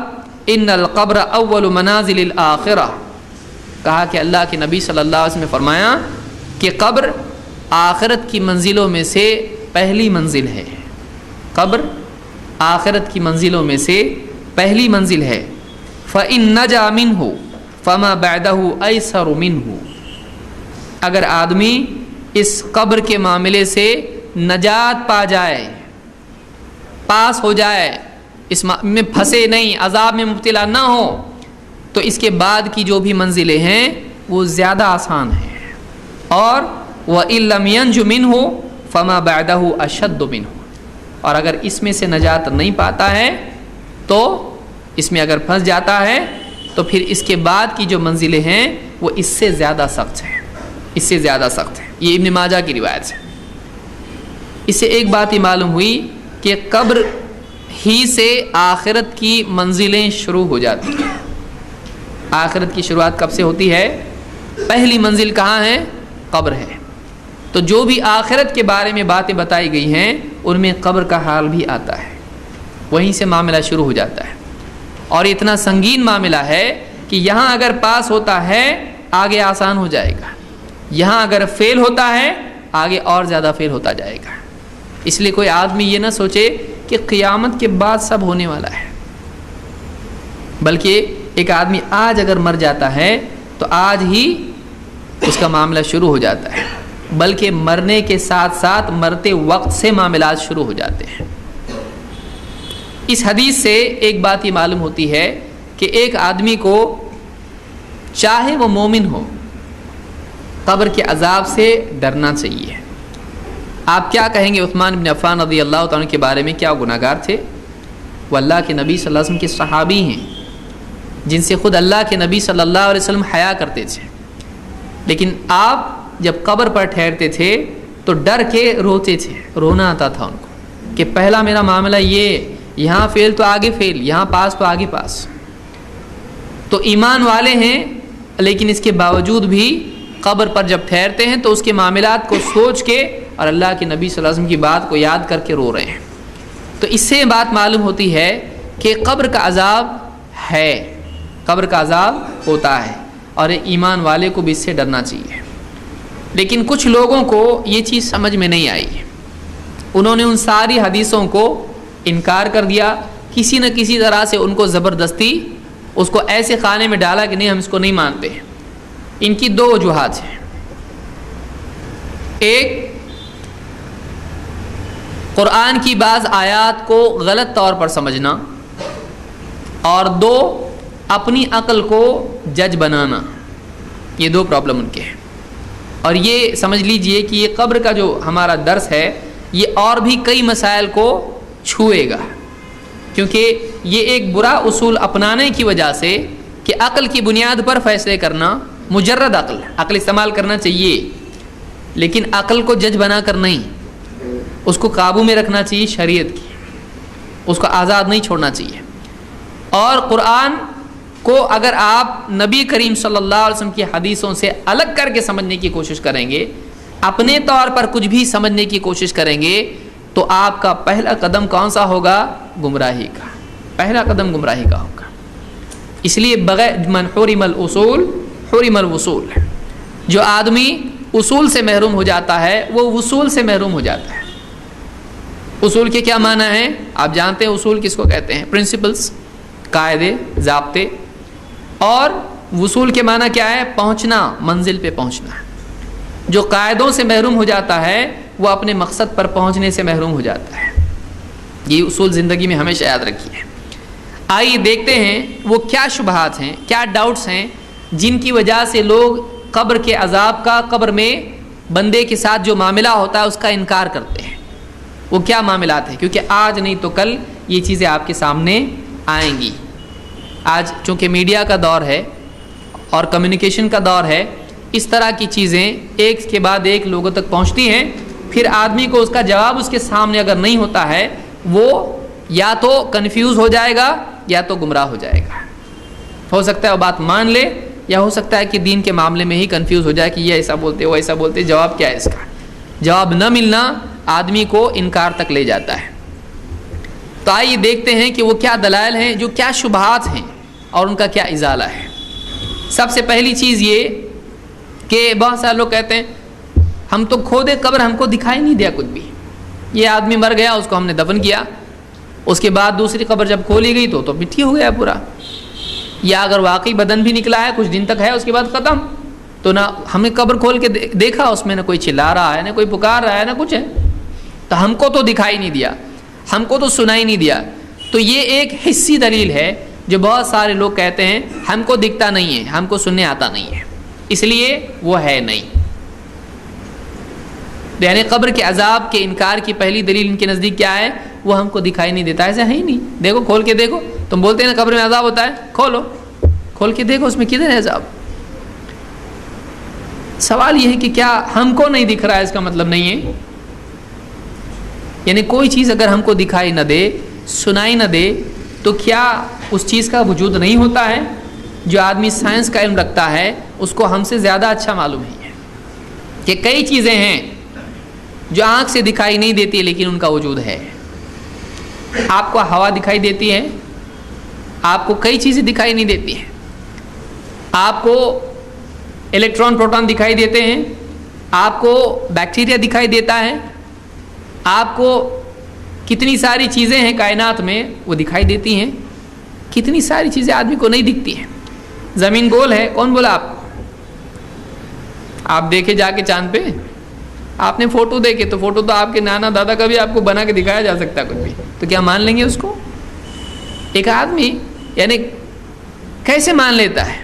ان القبر اول منازل الاخرہ, کہا کہ اللہ کے نبی صلی اللہ علیہ وسلم نے فرمایا کہ قبر آخرت کی منزلوں میں سے پہلی منزل ہے. قبر آخرت کی منزلوں میں سے پہلی منزل ہے. فإن نجا منہ فما بعدہ ایسر منہ, اگر آدمی اس قبر کے معاملے سے نجات پا جائے, پاس ہو جائے, اس میں پھنسے نہیں, عذاب میں مبتلا نہ ہو, تو اس کے بعد کی جو بھی منزلیں ہیں وہ زیادہ آسان ہیں. اور وَإِن لَّمْ يَنْجُ مِنْهُ فَمَا بَعْدَهُ أَشَدُّ مِنْهُ, اور اگر اس میں سے نجات نہیں پاتا ہے تو اس میں اگر پھنس جاتا ہے تو پھر اس کے بعد کی جو منزلیں ہیں وہ اس سے زیادہ سخت ہیں, اس سے زیادہ سخت ہے. یہ ابن ماجہ کی روایت ہے. اس سے ایک بات ہی معلوم ہوئی کہ قبر ہی سے آخرت کی منزلیں شروع ہو جاتی ہیں. آخرت کی شروعات کب سے ہوتی ہے؟ پہلی منزل کہاں ہے؟ قبر ہے. تو جو بھی آخرت کے بارے میں باتیں بتائی گئی ہیں ان میں قبر کا حال بھی آتا ہے, وہیں سے معاملہ شروع ہو جاتا ہے. اور اتنا سنگین معاملہ ہے کہ یہاں اگر پاس ہوتا ہے آگے آسان ہو جائے گا, یہاں اگر فیل ہوتا ہے آگے اور زیادہ فیل ہوتا جائے گا. اس لیے کوئی آدمی یہ نہ سوچے کہ قیامت کے بعد سب ہونے والا ہے, بلکہ ایک آدمی آج اگر مر جاتا ہے تو آج ہی اس کا معاملہ شروع ہو جاتا ہے, بلکہ مرنے کے ساتھ ساتھ مرتے وقت سے معاملات شروع ہو جاتے ہیں. اس حدیث سے ایک بات یہ معلوم ہوتی ہے کہ ایک آدمی کو چاہے وہ مومن ہو قبر کے عذاب سے ڈرنا چاہیے. آپ کیا کہیں گے عثمان بن عفان رضی اللہ تعالیٰ کے بارے میں؟ کیا گناہ گار تھے؟ وہ اللہ کے نبی صلی اللہ علیہ وسلم کے صحابی ہیں جن سے خود اللہ کے نبی صلی اللہ علیہ وسلم حیا کرتے تھے, لیکن آپ جب قبر پر ٹھہرتے تھے تو ڈر کے روتے تھے, رونا آتا تھا ان کو کہ پہلا میرا معاملہ یہ, یہاں فیل تو آگے فیل, یہاں پاس تو آگے پاس. تو ایمان والے ہیں, لیکن اس کے باوجود بھی قبر پر جب ٹھہرتے ہیں تو اس کے معاملات کو سوچ کے اور اللہ کے نبی صلی اللہ علیہ وسلم کی بات کو یاد کر کے رو رہے ہیں. تو اس سے بات معلوم ہوتی ہے کہ قبر کا عذاب ہے، قبر کا عذاب ہوتا ہے، اور ایمان والے کو بھی اس سے ڈرنا چاہیے. لیکن کچھ لوگوں کو یہ چیز سمجھ میں نہیں آئی، انہوں نے ان ساری حدیثوں کو انکار کر دیا، کسی نہ کسی طرح سے ان کو زبردستی اس کو ایسے خانے میں ڈالا کہ نہیں ہم اس کو نہیں مانتے. ان کی دو وجوہات ہیں. ایک، قرآن کی بعض آیات کو غلط طور پر سمجھنا، اور دو، اپنی عقل کو جج بنانا. یہ دو پرابلم ان کے ہیں. اور یہ سمجھ لیجئے کہ یہ قبر کا جو ہمارا درس ہے یہ اور بھی کئی مسائل کو چھوئے گا، کیونکہ یہ ایک برا اصول اپنانے کی وجہ سے کہ عقل کی بنیاد پر فیصلے کرنا، مجرد عقل استعمال کرنا چاہیے، لیکن عقل کو جج بنا کر نہیں، اس کو قابو میں رکھنا چاہیے شریعت کی، اس کو آزاد نہیں چھوڑنا چاہیے. اور قرآن کو اگر آپ نبی کریم صلی اللہ علیہ وسلم کی حدیثوں سے الگ کر کے سمجھنے کی کوشش کریں گے، اپنے طور پر کچھ بھی سمجھنے کی کوشش کریں گے، تو آپ کا پہلا قدم کون سا ہوگا؟ گمراہی کا. پہلا قدم گمراہی کا ہوگا. اس لیے بغیر من حرم الاصول حرم الوصول، جو آدمی اصول سے محروم ہو جاتا ہے وہ وصول سے محروم ہو جاتا ہے. اصول کے کیا معنی ہیں؟ آپ جانتے ہیں اصول کس کو کہتے ہیں؟ پرنسپلز، قاعدے، ضابطے. اور وصول کے معنی کیا ہے؟ پہنچنا، منزل پہ پہنچنا. جو قاعدوں سے محروم ہو جاتا ہے وہ اپنے مقصد پر پہنچنے سے محروم ہو جاتا ہے. یہ اصول زندگی میں ہمیشہ یاد رکھیے. آئیے دیکھتے ہیں وہ کیا شبہات ہیں، کیا ڈاؤٹس ہیں جن کی وجہ سے لوگ قبر کے عذاب کا، قبر میں بندے کے ساتھ جو معاملہ ہوتا ہے اس کا انکار کرتے ہیں. وہ کیا معاملات ہیں؟ کیونکہ آج نہیں تو کل یہ چیزیں آپ کے سامنے آئیں گی. آج چونکہ میڈیا کا دور ہے اور کمیونیکیشن کا دور ہے، اس طرح کی چیزیں ایک کے بعد ایک لوگوں تک پہنچتی ہیں. پھر آدمی کو اس کا جواب اس کے سامنے اگر نہیں ہوتا ہے، وہ یا تو کنفیوز ہو جائے گا یا تو گمراہ ہو جائے گا. ہو سکتا ہے وہ بات مان لے، یا ہو سکتا ہے کہ دین کے معاملے میں ہی کنفیوز ہو جائے کہ یہ ایسا بولتے وہ ایسا بولتے. جواب کیا ہے اس کا؟ جواب نہ ملنا آدمی کو انکار تک لے جاتا ہے. تو آئیے دیکھتے ہیں کہ وہ کیا دلائل ہیں، جو کیا شبہات ہیں اور ان کا کیا ازالہ ہے. سب سے پہلی چیز یہ کہ بہت سارے لوگ کہتے ہیں ہم تو کھودے قبر، ہم کو دکھائی نہیں دیا کچھ بھی. یہ آدمی مر گیا، اس کو ہم نے دفن کیا، اس کے بعد دوسری قبر جب کھولی گئی تو مٹی ہو گیا پورا. یا اگر واقعی بدن بھی نکلا ہے، کچھ دن تک ہے، اس کے بعد ختم، تو نہ ہم نے قبر کھول کے دیکھا اس میں نہ کوئی چلا رہا ہے، نہ کوئی پکار رہا ہے، نہ کچھ ہے. تو ہم کو تو دکھائی نہیں دیا، ہم کو تو سنائی نہیں دیا. تو یہ ایک حسی دلیل ہے جو بہت سارے لوگ کہتے ہیں ہم کو دکھتا نہیں ہے، ہم کو سننے آتا نہیں ہے، اس لیے وہ ہے نہیں. یعنی قبر کے عذاب کے انکار کی پہلی دلیل ان کے نزدیک کیا ہے؟ وہ ہم کو دکھائی نہیں دیتا، ایسا ہے ہی نہیں. دیکھو کھول کے دیکھو. تم بولتے ہیں نا قبر میں عذاب ہوتا ہے، کھولو، کھول کے دیکھو اس میں کدھر ہے عذاب. سوال یہ ہے کہ کیا ہم کو نہیں دکھ رہا ہے، اس کا مطلب نہیں ہے. یعنی کوئی چیز اگر ہم کو دکھائی نہ دے، سنائی نہ دے، تو کیا اس چیز کا وجود نہیں ہوتا ہے؟ جو آدمی سائنس کا علم رکھتا ہے اس کو ہم سے زیادہ اچھا معلوم ہے کہ کئی چیزیں ہیں جو آنکھ سے دکھائی نہیں دیتی لیکن ان کا وجود ہے. آپ کو ہوا دکھائی دیتی ہے، آپ کو کئی چیزیں دکھائی نہیں دیتی ہیں. آپ کو الیکٹران پروٹون دکھائی دیتے ہیں، آپ کو بیکٹیریا دکھائی دیتا ہے، آپ کو کتنی ساری چیزیں ہیں کائنات میں وہ دکھائی دیتی ہیں. کتنی ساری چیزیں آدمی کو نہیں دکھتی ہیں. زمین گول ہے، کون بولا آپ کو؟ آپ دیکھے جا کے چاند پہ، آپ نے فوٹو دیکھے تو فوٹو تو آپ کے نانا دادا کا بھی آپ کو بنا کے دکھایا جا سکتا ہے کچھ بھی، تو کیا مان لیں گے اس کو؟ ایک آدمی یعنی کیسے مان لیتا ہے؟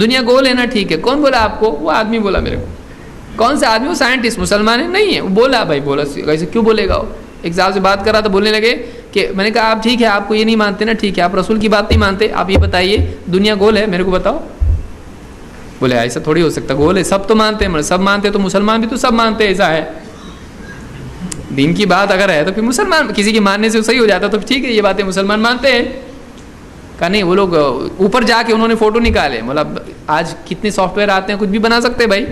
دنیا گول ہے نا، ٹھیک ہے، کون بولا آپ کو؟ وہ آدمی بولا میرے کو. کون سا آدمی؟ وہ سائنٹسٹ، مسلمان ہے نہیں ہے، وہ بولا. بھائی بولا کیسے کیوں بولے گا؟ وہ ایک صاحب سے بات کر رہا تھا، بولنے لگے کہ میں نے کہا آپ ٹھیک ہے، آپ کو یہ نہیں مانتے نا، ٹھیک ہے، آپ رسول کی بات نہیں مانتے، آپ یہ بتائیے دنیا گول ہے، میرے کو بتاؤ. بولے ایسا تھوڑی ہو سکتا، گول ہے، سب تو مانتے ہیں. سب مانتے تو مسلمان بھی تو سب مانتے، ایسا ہے. دین کی بات اگر ہے تو پھر مسلمان کسی کے ماننے سے صحیح ہو جاتا تو ٹھیک ہے، یہ باتیں مسلمان مانتے ہیں. کہا نہیں وہ لوگ اوپر جا کے انہوں نے فوٹو نکالے. مطلب آج کتنے سافٹ ویئر آتے ہیں, کچھ بھی بنا سکتے بھائی.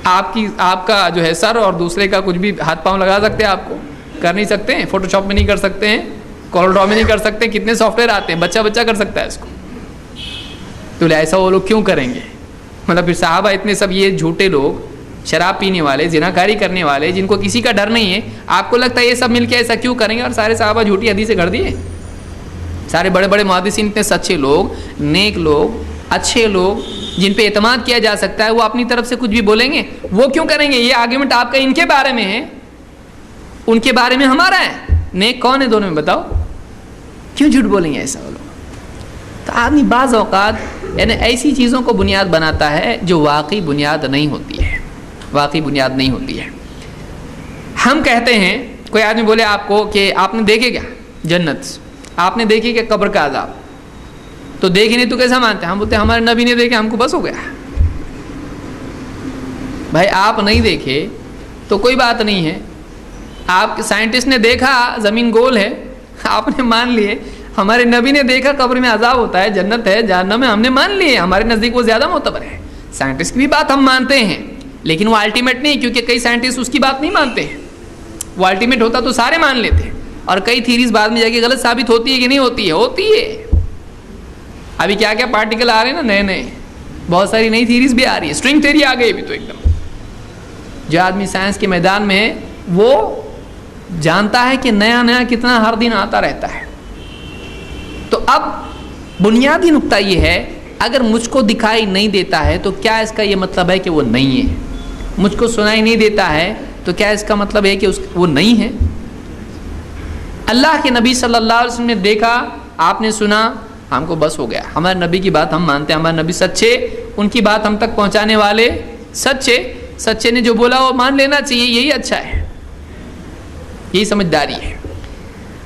آپ کا جو ہے سر اور دوسرے کا کچھ بھی ہاتھ پاؤں لگا سکتے ہیں, آپ کو کر نہیں سکتے ہیں, فوٹو شاپ میں نہیں کر سکتے ہیں, کورل ڈرا میں نہیں کر سکتے, کتنے سافٹ ویئر آتے ہیں, بچہ کر سکتا ہے اس کو. تو ایسا وہ لوگ کیوں کریں گے؟ مطلب پھر صحابہ اتنے سب یہ جھوٹے لوگ, شراب پینے والے, زناکاری کرنے والے, جن کو کسی کا ڈر نہیں ہے, آپ کو لگتا ہے یہ سب مل کے ایسا کیوں کریں گے؟ اور سارے صحابہ جھوٹی حدیثیں گھڑ دیے. سارے بڑے بڑے محدثین اتنے سچے لوگ, نیک لوگ, اچھے لوگ, جن پہ اعتماد کیا جا سکتا ہے, وہ اپنی طرف سے کچھ بھی بولیں گے؟ وہ کیوں کریں گے؟ یہ آرگیومنٹ آپ کا ان کے بارے میں ہے, ان کے بارے میں ہمارا ہے. نیک کون ہے دونوں میں بتاؤ؟ کیوں جھوٹ بولیں گے ایسا وہ لوگ؟ تو آدمی بعض اوقات یعنی ایسی چیزوں کو بنیاد بناتا ہے جو واقعی بنیاد نہیں ہوتی ہے, واقعی بنیاد نہیں ہوتی ہے. ہم کہتے ہیں, کوئی آدمی بولے آپ کو کہ آپ نے دیکھے کیا جنت, آپ نے دیکھی کہ قبر کا عذاب, تو دیکھے نہیں تو کیسا مانتے ہیں؟ ہم بولتے ہیں ہمارے نبی نے دیکھے, ہم کو بس ہو گیا. بھائی آپ نہیں دیکھے تو کوئی بات نہیں ہے, آپ سائنٹسٹ نے دیکھا زمین گول ہے, آپ نے مان لیے. ہمارے نبی نے دیکھا قبر میں عذاب ہوتا ہے, جنت ہے, جہنم ہے, ہم نے مان لیے. ہمارے نزدیک وہ زیادہ معتبر ہے. سائنٹسٹ کی بھی بات ہم مانتے ہیں, لیکن وہ الٹیمیٹ نہیں, کیونکہ کئی سائنٹسٹ اس کی بات نہیں مانتے ہیں. وہ الٹیمیٹ ہوتا تو سارے مان لیتے. اور کئی تھیریز بعد میں جا کے غلط ثابت ہوتی ہے کہ نہیں ہوتی ہے؟ ہوتی ہے. ابھی کیا کیا پارٹیکل آ رہے ہیں نا نئے نئے, بہت ساری نئی تھیریز بھی آ رہی ہے. اسٹرنگ تھیوری آ گئی ابھی تو ایک دم. جو آدمی سائنس کے میدان میں ہے وہ جانتا ہے کہ نیا نیا کتنا ہر دن آتا رہتا ہے. تو اب بنیادی نقطہ یہ ہے, اگر مجھ کو دکھائی نہیں دیتا ہے تو کیا اس کا یہ مطلب ہے کہ وہ نہیں ہے؟ مجھ کو سنائی نہیں دیتا ہے تو کیا اس کا مطلب ہے کہ وہ نہیں ہے؟ اللہ کے نبی صلی اللہ علیہ وسلم نے دیکھا, آپ نے سنا, ہم کو بس ہو گیا. ہمارے نبی کی بات ہم مانتے ہیں, ہمارے نبی سچے, ان کی بات ہم تک پہنچانے والے سچے, سچے نے جو بولا وہ مان لینا چاہیے, یہی اچھا ہے, یہی سمجھداری ہے.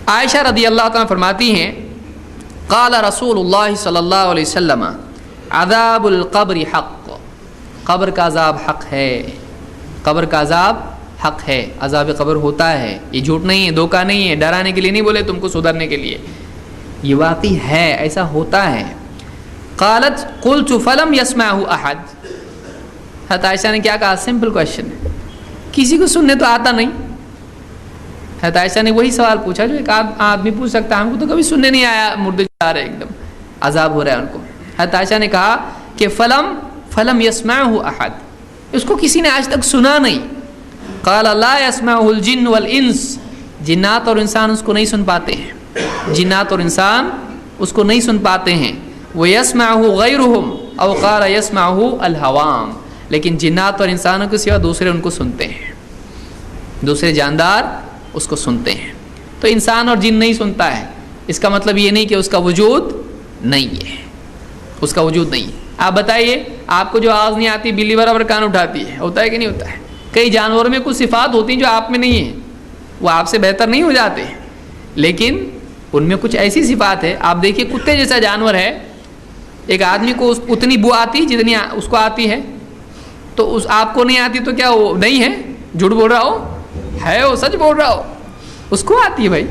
عائشہ رضی اللہ تعالیٰ فرماتی ہیں, قال رسول اللہ صلی اللہ علیہ وسلم عذاب القبر حق, قبر کا عذاب حق ہے, قبر کا عذاب حق ہے, عذاب قبر ہوتا ہے, یہ جھوٹ نہیں ہے, دھوکہ نہیں ہے, ڈرانے کے لیے نہیں بولے تم کو سدھرنے کے لیے, یہ واقعی ہے, ایسا ہوتا ہے. قالت قلت فلم يسمعه احد, حضرت عائشہ نے کیا کہا؟ سمپل کوشچن ہے, کسی کو سننے تو آتا نہیں. حضرت عائشہ نے وہی سوال پوچھا جو ایک آدمی پوچھ سکتا ہے, ہم کو تو کبھی سننے نہیں آیا, مردے جا رہے ایک دم, عذاب ہو رہا ہے ان کو. حضرت عائشہ نے کہا کہ فلم يسمعه احد, اس کو کسی نے آج تک سنا نہیں. قال لا يسمعه الجن والانس, جنات اور انسان اس کو نہیں سن پاتے ہیں, جنات اور انسان اس کو نہیں سن پاتے ہیں. ويسمعه غيرهم او قال يسمعه الهوام, لیکن جنات اور انسانوں کے سوا دوسرے ان کو سنتے ہیں, دوسرے جاندار اس کو سنتے ہیں. تو انسان اور جن نہیں سنتا ہے, اس کا مطلب یہ نہیں کہ اس کا وجود نہیں ہے, اس کا وجود نہیں ہے. آپ بتائیے, آپ کو جو آواز نہیں آتی بلی برابر کان اٹھاتی ہے, ہوتا ہے کہ نہیں ہوتا ہے؟ کئی جانوروں میں کچھ صفات ہوتی ہیں جو آپ میں نہیں ہیں, وہ آپ سے بہتر نہیں ہو جاتے, لیکن ان میں کچھ ایسی صفات ہے. آپ دیکھیے کتے جیسا جانور ہے, ایک آدمی کو اتنی بو آتی جتنی اس کو آتی ہے, تو اس آپ کو نہیں آتی تو کیا وہ نہیں ہے؟ جھوٹ بول رہا ہو, ہے وہ سچ بول رہا ہو, اس کو آتی ہے بھائی.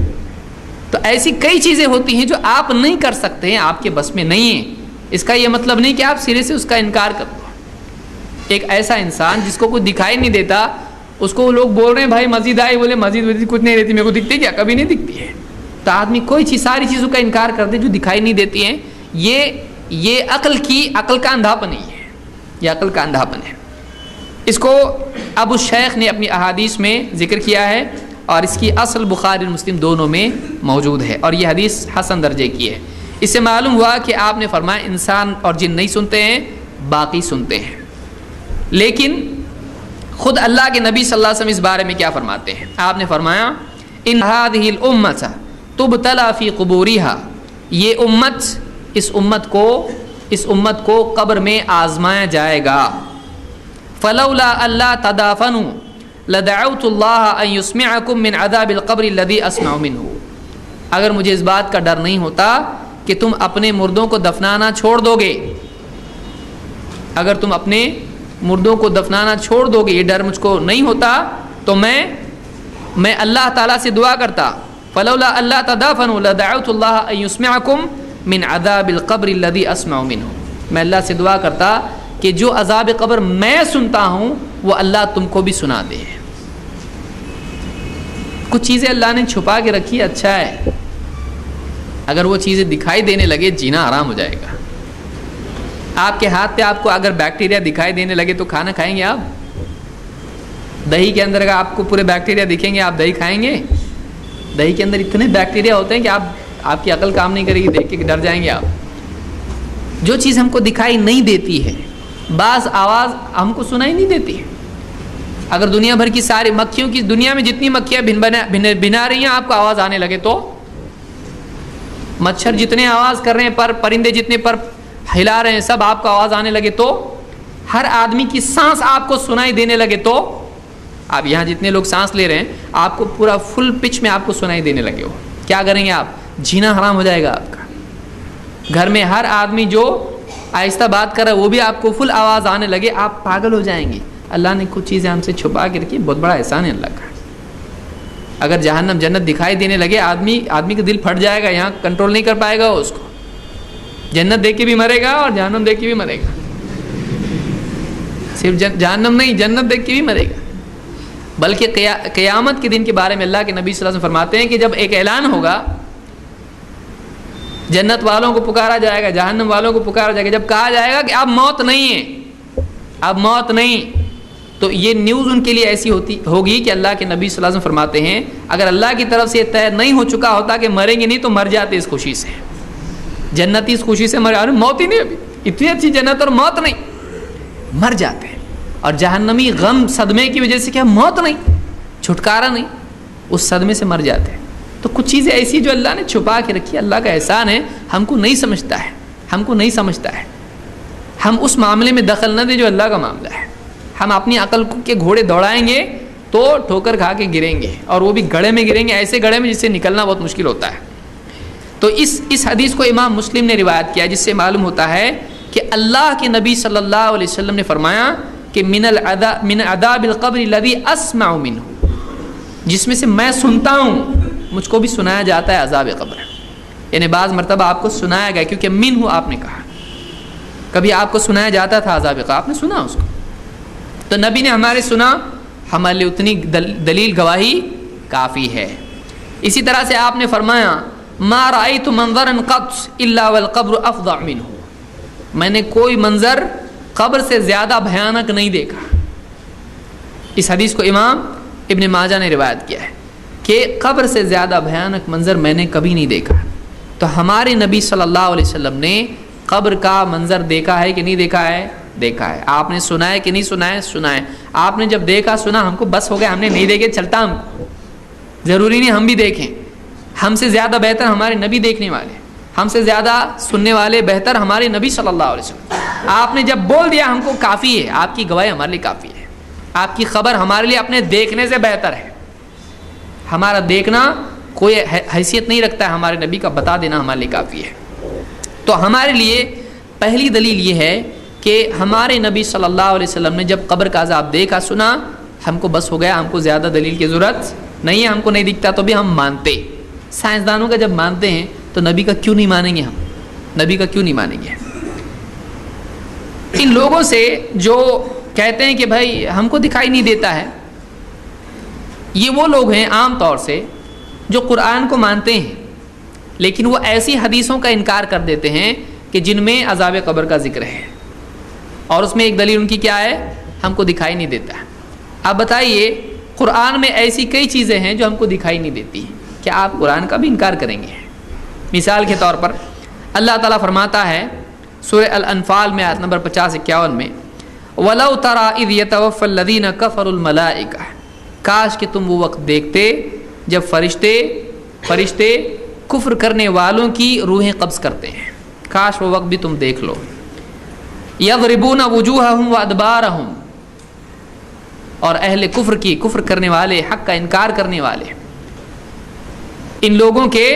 تو ایسی کئی چیزیں ہوتی ہیں جو آپ نہیں کر سکتے ہیں, آپ کے بس میں نہیں ہیں. اس کا یہ مطلب نہیں کہ آپ سرے سے اس کا انکار کر دو. ایک ایسا انسان جس کو کوئی دکھائی نہیں دیتا, اس کو لوگ بول رہے ہیں بھائی مسجد آئی, بولے مسجد کچھ نہیں رہتی, میرے کو دکھتی کیا؟ کبھی نہیں دکھتی ہے. تو آدمی کوئی چیز, ساری چیزوں کا انکار کر دے جو دکھائی نہیں دیتی ہیں. یہ عقل کا اندھاپن نہیں ہے, یہ عقل کا اندھاپن ہے. اس کو ابو الشیخ نے اپنی احادیث میں ذکر کیا ہے, اور اس کی اصل بخاری اور مسلم دونوں میں موجود ہے, اور یہ حدیث حسن درجے کی ہے. اس سے معلوم ہوا کہ آپ نے فرمایا انسان اور جن نہیں سنتے ہیں, باقی سنتے ہیں. لیکن خود اللہ کے نبی صلی اللہ علیہ وسلم اس بارے میں کیا فرماتے ہیں؟ آپ نے فرمایا ان هذه الامه تبتلى في قبورها, یہ امت, اس امت کو قبر میں آزمایا جائے گا. فلولا الا تدافنوا لدعوت الله ان يسمعكم من عذاب القبر الذي اسمع منه, اگر مجھے اس بات کا ڈر نہیں ہوتا کہ تم اپنے مردوں کو دفنانا چھوڑ دو گے, اگر تم اپنے مردوں کو دفنانا چھوڑ دو گے, یہ ڈر مجھ کو نہیں ہوتا, تو میں اللہ تعالیٰ سے دعا کرتا. فلولا اللہ تدافنوا لدعوت اللہ ان يسمعكم من عذاب القبر الذي اسمع منه، میں اللہ سے دعا کرتا کہ جو عذاب قبر میں سنتا ہوں وہ اللہ تم کو بھی سنا دے۔ کچھ چیزیں اللہ نے چھپا کے رکھی، اچھا ہے، اگر وہ چیزیں دکھائی دینے لگے جینا حرام ہو جائے گا۔ آپ کے ہاتھ پہ آپ کو اگر بیکٹیریا دکھائی دینے لگے تو کھانا کھائیں گے آپ؟ دہی کے اندر اگر آپ کو پورے بیکٹیریا دکھیں گے آپ دہی کھائیں گے؟ دہی کے اندر اتنے بیکٹیریا ہوتے ہیں کہ آپ کی عقل کام نہیں کرے گی، دیکھ کے ڈر جائیں گے آپ۔ جو چیز ہم کو دکھائی نہیں دیتی ہے، بعض آواز ہم کو سنائی نہیں دیتی ہے۔ اگر دنیا بھر کی ساری مکھیوں کی، دنیا میں جتنی مکھیاں بنا رہی ہیں آپ کو آواز آنے لگے تو، مچھر جتنے آواز کر رہے ہیں، پرندے جتنے پر ہلا رہے ہیں، سب آپ کو آواز آنے لگے تو، ہر آدمی کی سانس آپ کو سنائی دینے لگے تو، آپ یہاں جتنے لوگ سانس لے رہے ہیں آپ کو پورا فل پچ میں آپ کو سنائی دینے لگے ہو، کیا کریں گے آپ؟ جینا حرام ہو جائے گا آپ کا۔ گھر میں ہر آدمی جو آہستہ بات کر رہا ہے وہ بھی آپ کو فل آواز آنے لگے، آپ پاگل ہو جائیں گے۔ اللہ نے کچھ چیزیں ہم سے چھپا کے رکھی، بہت بڑا احسان ہے اللہ کا۔ اگر جہنم جنت دکھائی دینے لگے آدمی کا دل پھٹ جائے گا، یہاں کنٹرول نہیں کر پائے گا اس کو، جنت دیکھ کے بھی مرے گا اور جہنم دیکھ کے بھی مرے گا، صرف جہنم نہیں جنت دیکھ کے بھی مرے گا۔ بلکہ قیامت کے دن کے بارے میں اللہ کے نبی صلی اللہ علیہ وسلم فرماتے ہیں کہ جب ایک اعلان ہوگا، جنت والوں کو پکارا جائے گا، جہنم والوں کو پکارا جائے گا، جب کہا جائے گا کہ اب موت نہیں ہے، اب موت نہیں، تو یہ نیوز ان کے لیے ایسی ہوگی کہ اللہ کے نبی صلی اللہ علیہ وسلم فرماتے ہیں اگر اللہ کی طرف سے طے نہیں ہو چکا ہوتا کہ مریں گے نہیں تو مر جاتے اس خوشی سے، جنتی اس خوشی سے مر، موت ہی نہیں، ابھی اتنی اچھی جنت اور موت نہیں، مر جاتے ہیں۔ اور جہنمی غم صدمے کی وجہ سے کیا موت نہیں، چھٹکارا نہیں، اس صدمے سے مر جاتے ہیں۔ تو کچھ چیزیں ایسی جو اللہ نے چھپا کے رکھی، اللہ کا احسان ہے، ہم کو نہیں سمجھتا ہے، ہم کو نہیں سمجھتا ہے، ہم اس معاملے میں دخل نہ دیں جو اللہ کا معاملہ ہے۔ ہم اپنی عقل کے گھوڑے دوڑائیں گے تو ٹھوکر کھا کے گریں گے، اور وہ بھی گڑھے میں گریں گے، ایسے گڑھے میں جس سے نکلنا بہت مشکل ہوتا ہے۔ تو اس حدیث کو امام مسلم نے روایت کیا، جس سے معلوم ہوتا ہے کہ اللہ کے نبی صلی اللہ علیہ وسلم نے فرمایا کہ من عذاب القبر الذی اسمع منہ، جس میں سے میں سنتا ہوں، مجھ کو بھی سنایا جاتا ہے عذاب قبر، یعنی بعض مرتبہ آپ کو سنایا گیا، کیونکہ منہ آپ نے کہا، کبھی آپ کو سنایا جاتا تھا عذاب قبر، آپ نے سنا اس کو، تو نبی نے ہمارے سنا، ہمارے لیے اتنی دلیل گواہی کافی ہے۔ اسی طرح سے آپ نے فرمایا ما رأیت منظرا قط الا والقبر افظع منہ، میں نے کوئی منظر قبر سے زیادہ بھیانک نہیں دیکھا۔ اس حدیث کو امام ابن ماجہ نے روایت کیا ہے کہ قبر سے زیادہ بھیانک منظر میں نے کبھی نہیں دیکھا۔ تو ہمارے نبی صلی اللہ علیہ وسلم نے قبر کا منظر دیکھا ہے کہ نہیں دیکھا ہے؟ دیکھا ہے۔ آپ نے سنا ہے کہ نہیں سنا ہے؟ سنا ہے۔ آپ نے جب دیکھا سنا ہم کو بس ہو گیا، ہم نے نہیں دیکھے چلتا، ہم کو ضروری نہیں ہم بھی دیکھیں، ہم سے زیادہ بہتر ہمارے نبی دیکھنے والے، ہم سے زیادہ سننے والے بہتر ہمارے نبی صلی اللہ علیہ وسلم۔ آپ نے جب بول دیا ہم کو کافی ہے، آپ کی گواہی ہمارے لیے کافی ہے، آپ کی خبر ہمارے لیے اپنے دیکھنے سے بہتر ہے۔ ہمارا دیکھنا کوئی حیثیت نہیں رکھتا ہے، ہمارے نبی کا بتا دینا ہمارے لیے کافی ہے۔ تو ہمارے لیے پہلی دلیل یہ ہے کہ ہمارے نبی صلی اللہ علیہ وسلم نے جب قبر کا عذاب دیکھا سنا، ہم کو بس ہو گیا، ہم کو زیادہ دلیل کی ضرورت نہیں ہے، ہم کو نہیں دکھتا تو بھی ہم مانتے۔ سائنسدانوں کا جب مانتے ہیں تو نبی کا کیوں نہیں مانیں گے؟ ہم نبی کا کیوں نہیں مانیں گے؟ ان لوگوں سے جو کہتے ہیں کہ بھائی ہم کو دکھائی نہیں دیتا ہے، یہ وہ لوگ ہیں عام طور سے جو قرآن کو مانتے ہیں لیکن وہ ایسی حدیثوں کا انکار کر دیتے ہیں کہ جن میں عذاب قبر کا ذکر ہے، اور اس میں ایک دلیل ان کی کیا ہے؟ ہم کو دکھائی نہیں دیتا۔ اب بتائیے قرآن میں ایسی کئی چیزیں ہیں جو ہم کو دکھائی نہیں دیتی، کیا آپ قرآن کا بھی انکار کریں گے؟ مثال کے طور پر اللہ تعالیٰ فرماتا ہے سورہ الانفال میں آیت نمبر 50-51 میں وَلَوْ تَرَى إِذْ يَتَوَفَّى الَّذِينَ كَفَرُوا الْمَلَائِكَةَ، کاش کہ تم وہ وقت دیکھتے جب فرشتے کفر کرنے والوں کی روحیں قبض کرتے ہیں، کاش وہ وقت بھی تم دیکھ لو۔ يَضْرِبُونَ وُجُوهَهُمْ وَأَدْبَارَهُمْ، اور اہل کفر کرنے والے، حق کا انکار کرنے والے، ان لوگوں کے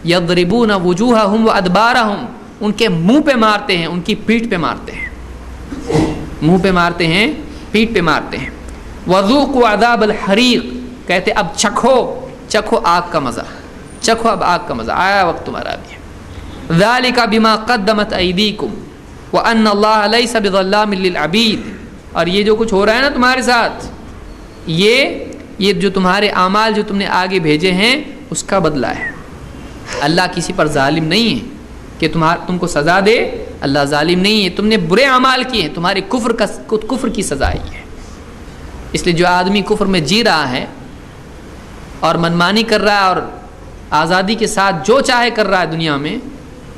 یضربون وجوہہم وادبارہم، ان کے منہ پہ مارتے ہیں، ان کی پیٹھ پہ مارتے ہیں، منہ پہ مارتے ہیں، پیٹھ پہ مارتے ہیں۔ وذوقوا عذاب الحریق، کہتے اب چکھو آگ کا مزہ، چکھو اب آگ کا مزہ، آیا وقت تمہارا بھی۔ ذَلِكَ بِمَا قَدَّمَتْ أَيْدِيكُمْ وَأَنَّ اللَّهَ لَيْسَ بِظَلَّامٍ لِّلْعَبِيدِ. اور یہ جو کچھ ہو رہا ہے نا تمہارے ساتھ، یہ جو تمہارے اعمال جو تم نے آگے بھیجے ہیں اس کا بدلہ ہے. اللہ کسی پر ظالم نہیں ہے کہ تم کو سزا دے. اللہ ظالم نہیں ہے. تم نے برے اعمال کیے ہیں، تمہارے کفر کی سزا یہ ہے. اس لیے جو آدمی کفر میں جی رہا ہے اور منمانی کر رہا ہے اور آزادی کے ساتھ جو چاہے کر رہا ہے دنیا میں،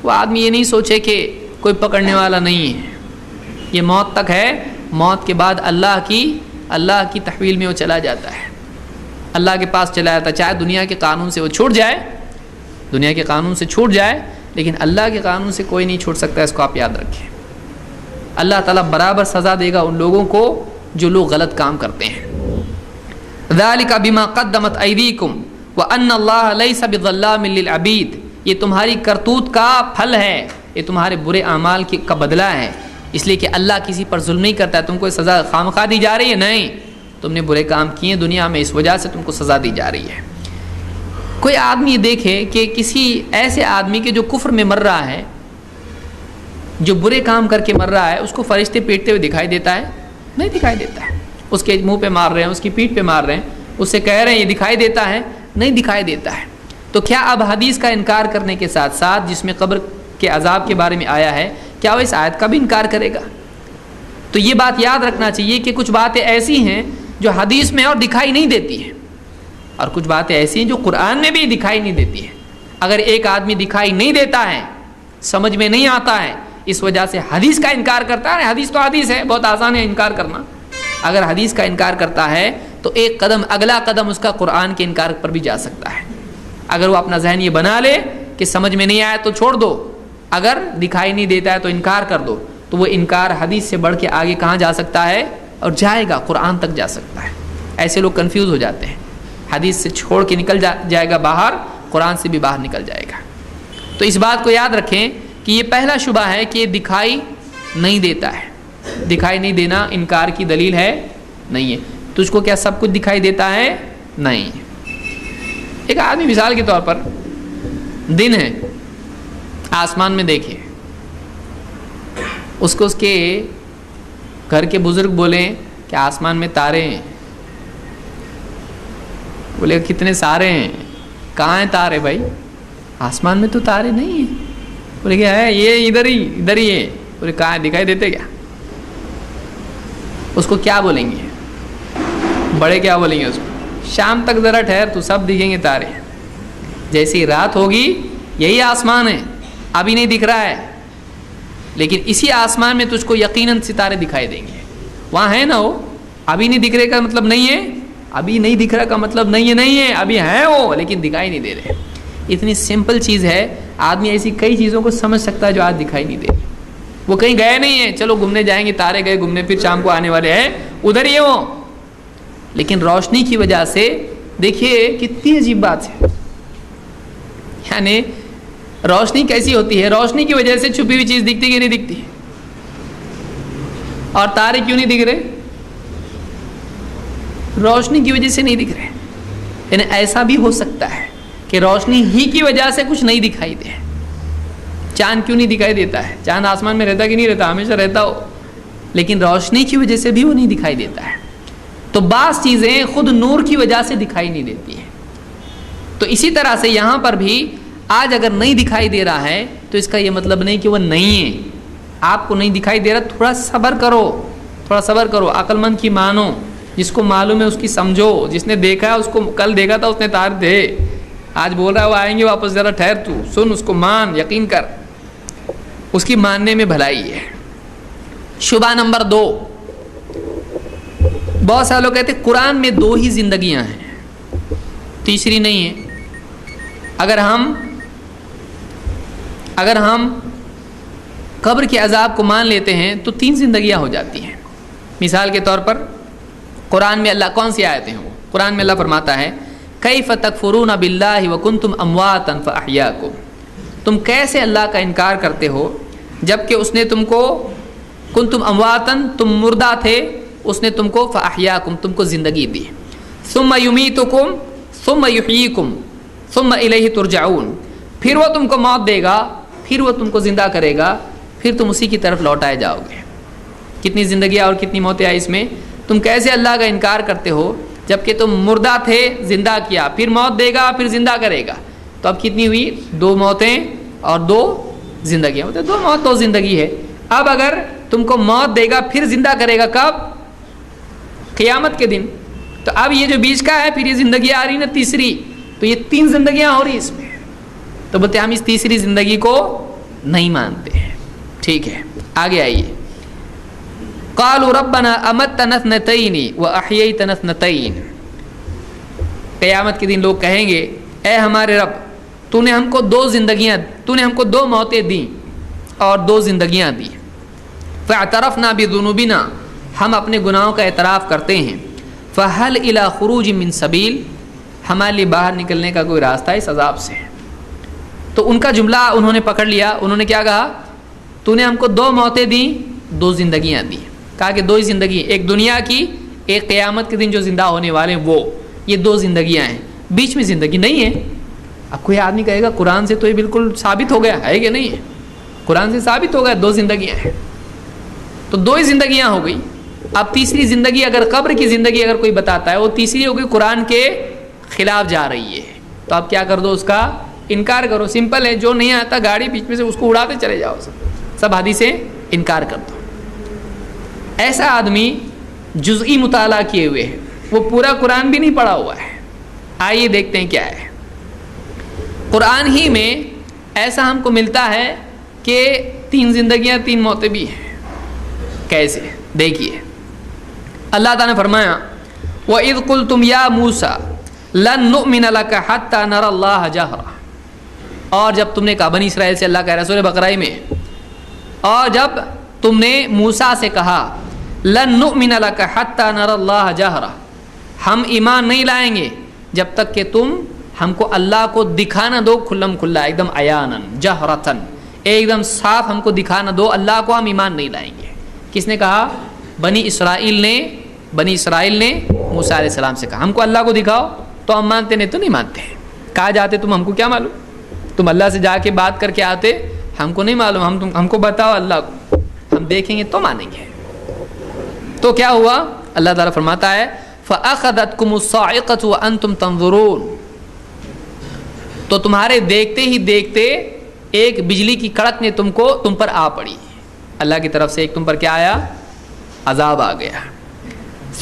وہ آدمی یہ نہیں سوچے کہ کوئی پکڑنے والا نہیں ہے. یہ موت تک ہے. موت کے بعد اللہ کی تحویل میں وہ چلا جاتا ہے، اللہ کے پاس چلا جاتا ہے. چاہے دنیا کے قانون سے وہ چھوٹ جائے، دنیا کے قانون سے چھوٹ جائے، لیکن اللہ کے قانون سے کوئی نہیں چھوٹ سکتا. اس کو آپ یاد رکھیں. اللہ تعالیٰ برابر سزا دے گا ان لوگوں کو جو لوگ غلط کام کرتے ہیں. ذَلِكَ بِمَا قَدَّمَتْ أَيْدِيكُمْ وَأَنَّ اللَّهَ لَيْسَ بِظَلَّامٍ لِّلْعَبِيدِ. یہ تمہاری کرتوت کا پھل ہے، یہ تمہارے برے اعمال کا بدلہ ہے. اس لیے کہ اللہ کسی پر ظلم نہیں کرتا ہے. تم کو سزا خامخواہ دی جا رہی ہے؟ نہیں، تم نے برے کام کیے دنیا میں، اس وجہ سے تم کو سزا دی جا رہی ہے. کوئی آدمی دیکھے کہ کسی ایسے آدمی کے جو کفر میں مر رہا ہے، جو برے کام کر کے مر رہا ہے، اس کو فرشتے پیٹتے ہوئے دکھائی دیتا ہے؟ نہیں دکھائی دیتا ہے. اس کے منہ پہ مار رہے ہیں، اس کی پیٹھ پہ مار رہے ہیں، اس سے کہہ رہے ہیں یہ دکھائی دیتا ہے؟ نہیں دکھائی دیتا ہے. تو کیا اب حدیث کا انکار کرنے کے ساتھ ساتھ جس میں قبر کے عذاب کے بارے میں آیا ہے، کیا وہ اس آیت کا بھی انکار کرے گا؟ تو یہ بات یاد رکھنا چاہیے کہ کچھ باتیں ایسی ہیں جو حدیث میں اور دکھائی نہیں دیتی ہیں، اور کچھ باتیں ایسی ہیں جو قرآن میں بھی دکھائی نہیں دیتی ہیں. اگر ایک آدمی دکھائی نہیں دیتا ہے، سمجھ میں نہیں آتا ہے، اس وجہ سے حدیث کا انکار کرتا ہے. حدیث تو حدیث ہے، بہت آسان ہے انکار کرنا. اگر حدیث کا انکار کرتا ہے تو ایک قدم اگلا قدم اس کا قرآن کے انکار پر بھی جا سکتا ہے. اگر وہ اپنا ذہن یہ بنا لے کہ سمجھ میں نہیں آیا تو چھوڑ دو، اگر دکھائی نہیں دیتا ہے تو انکار کر دو، تو وہ انکار حدیث سے بڑھ کے آگے کہاں جا سکتا ہے؟ اور جائے گا قرآن تک جا سکتا ہے. ایسے لوگ کنفیوز ہو جاتے ہیں. حدیث سے چھوڑ کے نکل جائے گا باہر، قرآن سے بھی باہر نکل جائے گا. تو اس بات کو یاد رکھیں کہ یہ پہلا شبہ ہے کہ یہ دکھائی نہیں دیتا ہے. دکھائی نہیں دینا انکار کی دلیل ہے نہیں ہے. تجھ کو کیا سب کچھ دکھائی دیتا ہے؟ نہیں. ایک آدمی مثال کے طور پر دن ہے، آسمان میں دیکھے، اس کو اس کے گھر کے بزرگ بولیں کہ آسمان میں تارے ہیں. بولے کتنے سارے ہیں؟ کہاں ہیں تارے بھائی؟ آسمان میں تو تارے نہیں ہیں. بولے کہ ہے یہ ادھر ہی ہے. بولے کہاں دکھائی دیتے کیا؟ اس کو کیا بولیں گے؟ بڑے کیا بولیں گے اس کو؟ شام تک ذرا ٹھہر تو سب دکھیں گے تارے. جیسی رات ہوگی یہی آسمان ہے، ابھی نہیں دکھ رہا ہے، لیکن اسی آسمان میں تجھ کو یقیناً ستارے دکھائی دیں گے. وہاں ہے نا وہ، ابھی نہیں دکھ رہے کا مطلب نہیں ہے، ابھی نہیں دکھ رہا کا مطلب نہیں ہے، ابھی ہیں وہ لیکن دکھائی نہیں دے رہے. اتنی سمپل چیز ہے. آدمی ایسی کئی چیزوں کو سمجھ سکتا ہے جو آج دکھائی نہیں دے رہی. وہ کہیں گئے نہیں ہیں، چلو گھومنے جائیں گے، تارے گئے گھومنے، پھر شام کو آنے والے ہیں، ادھر ہی ہے وہ، لیکن روشنی کی وجہ سے دیکھیے کتنی عجیب بات ہے. یعنی روشنی کیسی ہوتی ہے؟ روشنی کی وجہ سے چھپی ہوئی چیز دکھتی کہ نہیں دکھتی؟ اور تارے کیوں نہیں دکھ رہے؟ روشنی کی وجہ سے نہیں دکھ رہے. یعنی ایسا بھی ہو سکتا ہے کہ روشنی ہی کی وجہ سے کچھ نہیں دکھائی دے. چاند کیوں نہیں دکھائی دیتا ہے؟ چاند آسمان میں رہتا کہ نہیں رہتا؟ ہمیشہ رہتا ہو، لیکن روشنی کی وجہ سے بھی وہ نہیں دکھائی دیتا ہے. تو بعض چیزیں خود نور کی وجہ سے دکھائی نہیں دیتی ہیں. تو اسی طرح سے یہاں پر بھی آج اگر نہیں دکھائی دے رہا ہے تو اس کا یہ مطلب نہیں کہ وہ نہیں ہے. آپ کو نہیں دکھائی دے رہا، تھوڑا صبر کرو، عقل مند کی مانو. جس کو معلوم ہے اس کی سمجھو. جس نے دیکھا ہے اس کو کل دیکھا تھا، اس نے تار دے، آج بول رہا ہے وہ آئیں گے واپس، ذرا ٹھہر، تو سن، اس کو مان، یقین کر. اس کی ماننے میں بھلائی ہے. شبہ نمبر 2، بہت سارے لوگ کہتے ہیں قرآن میں 2 ہی زندگیاں ہیں، تیسری نہیں ہے. اگر ہم قبر کے عذاب کو مان لیتے ہیں تو 3 زندگیاں ہو جاتی ہیں. مثال کے طور پر قرآن میں اللہ، کون سی آیتیں ہیں وہ؟ قرآن میں اللہ فرماتا ہے کیف تکفرون باللہ وکنتم امواتا فاحیاکم. تم کیسے اللہ کا انکار کرتے ہو جبکہ اس نے تم کو، کنتم امواتا، تم مردہ تھے، اس نے تم کو فاحیاکم، تم کو زندگی دی. ثم یمیتکم ثم یحییکم ثم الیہ ترجعون. پھر وہ تم کو موت دے گا، پھر وہ تم کو زندہ کرے گا, پھر تم اسی کی طرف لوٹائے جاؤ گے. کتنی زندگیاں اور کتنی موتیں آئی اس میں. تم کیسے اللہ کا انکار کرتے ہو جبکہ تم مردہ تھے, زندہ کیا, پھر موت دے گا, پھر زندہ کرے گا. تو اب کتنی ہوئی؟ 2 موتیں اور 2 زندگیاں. مطلب 2 موت 2 زندگی ہے. اب اگر تم کو موت دے گا پھر زندہ کرے گا, کب؟ قیامت کے دن. تو اب یہ جو بیچ کا ہے, پھر یہ زندگی آ رہی نا تیسری, تو یہ 3 زندگیاں ہو رہی اس میں. تو بولتے ہم اس تیسری زندگی کو نہیں مانتے ہیں. ٹھیک ہے, آگے آئیے. قالوا ربنا امتنا اثنتين واحييتنا اثنتين. قیامت کے دن لوگ کہیں گے اے ہمارے رب, تو نے ہم کو 2 زندگیاں, تو نے ہم کو 2 موتیں دیں اور 2 زندگیاں دی. فاعترفنا بذنوبنا, ہم اپنے گناہوں کا اعتراف کرتے ہیں. فهل الى خروج من سبیل, ہمارے لیے باہر نکلنے کا کوئی راستہ ہے اس عذاب سے. تو ان کا جملہ انہوں نے پکڑ لیا. انہوں نے کیا کہا؟ تو نے ہم کو 2 موتیں دیں, 2 زندگیاں دی. کہا کہ 2 ہی زندگی, ایک دنیا کی, ایک قیامت کے دن جو زندہ ہونے والے ہیں وہ, یہ 2 زندگیاں ہیں, بیچ میں زندگی نہیں ہے. اب کوئی آدمی کہے گا قرآن سے تو یہ بالکل ثابت ہو گیا ہے کہ نہیں ہے؟ قرآن سے ثابت ہو گیا 2 زندگیاں ہیں. تو 2 ہی زندگیاں ہو گئی. اب تیسری زندگی, اگر قبر کی زندگی اگر کوئی بتاتا ہے, وہ تیسری ہو گئی قرآن کے خلاف جا رہی ہے. تو اب کیا کر دو, اس کا انکار کرو. سمپل ہے, جو نہیں آتا گاڑی بیچ میں سے اس کو اڑاتے چلے جاؤ, سب حدیثیں انکار کر دو. ایسا آدمی جزئی مطالعہ کیے ہوئے ہے, وہ پورا قرآن بھی نہیں پڑھا ہوا ہے. آئیے دیکھتے ہیں کیا ہے. قرآن ہی میں ایسا ہم کو ملتا ہے کہ 3 زندگیاں 3 موتیں بھی ہیں. کیسے؟ دیکھیے, اللہ تعالیٰ نے فرمایا وَإِذْ قُلْتُمْ يَا مُوسَى لَن نُؤْمِنَ لَكَ حَتَّى نَرَى اللَّهَ جَهْرًا. اور جب تم نے کہا, بنی اسرائیل سے اللہ کہہ رہا ہے سورہ بقرہ میں, اور جب تم نے موسیٰ سے کہا لَن نُؤْمِنَ لَكَ حَتَّى نَرَى اللَّهَ جَهْرًا, ہم ایمان نہیں لائیں گے جب تک کہ تم ہم کو اللہ کو دکھانا دو کھلم کھلا, ایک دم عیاناً جہرتاً, ایک دم صاف ہم کو دکھانا دو اللہ کو, ہم ایمان نہیں لائیں گے. کس نے کہا؟ بنی اسرائیل نے موسیٰ علیہ السلام سے کہا ہم کو اللہ کو دکھاؤ, تو ہم مانتے, نہیں تو نہیں مانتے. کہا جاتے تم ہم کو کیا معلوم, تم اللہ سے جا کے بات کر کے آتے, ہم کو نہیں معلوم, ہم کو بتاؤ اللہ کو, ہم دیکھیں گے تو مانیں گے. تو کیا ہوا؟ اللہ تعالیٰ فرماتا ہے فَأَخَذَتْكُمُ الصَّاعِقَةُ وَأَنْتُمْ تَنظُرُونَ. تو تمہارے دیکھتے ہی دیکھتے ایک بجلی کی کڑک نے تم پر آ پڑی. اللہ کی طرف سے ایک تم پر کیا آیا؟ عذاب آ گیا.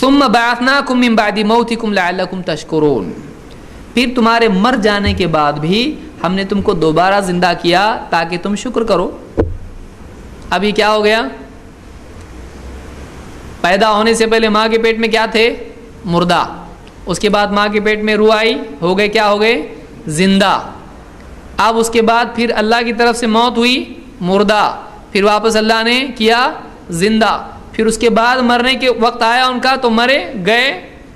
ثُمَّ بَعَثْنَاكُم مِّن بَعْدِ مَوْتِكُمْ لَعَلَّكُمْ تَشْكُرُونَ. پھر تمہارے مر جانے کے بعد بھی ہم نے تم کو دوبارہ زندہ کیا تاکہ تم شکر کرو. ابھی کیا ہو گیا؟ پیدا ہونے سے پہلے ماں کے پیٹ میں کیا تھے؟ مردہ. اس کے بعد ماں کے پیٹ میں روح آئی, ہو گئے کیا ہو گئے؟ زندہ. اب اس کے بعد پھر اللہ کی طرف سے موت ہوئی, مردہ. پھر واپس اللہ نے کیا زندہ. پھر اس کے بعد مرنے کے وقت آیا ان کا تو مرے گئے,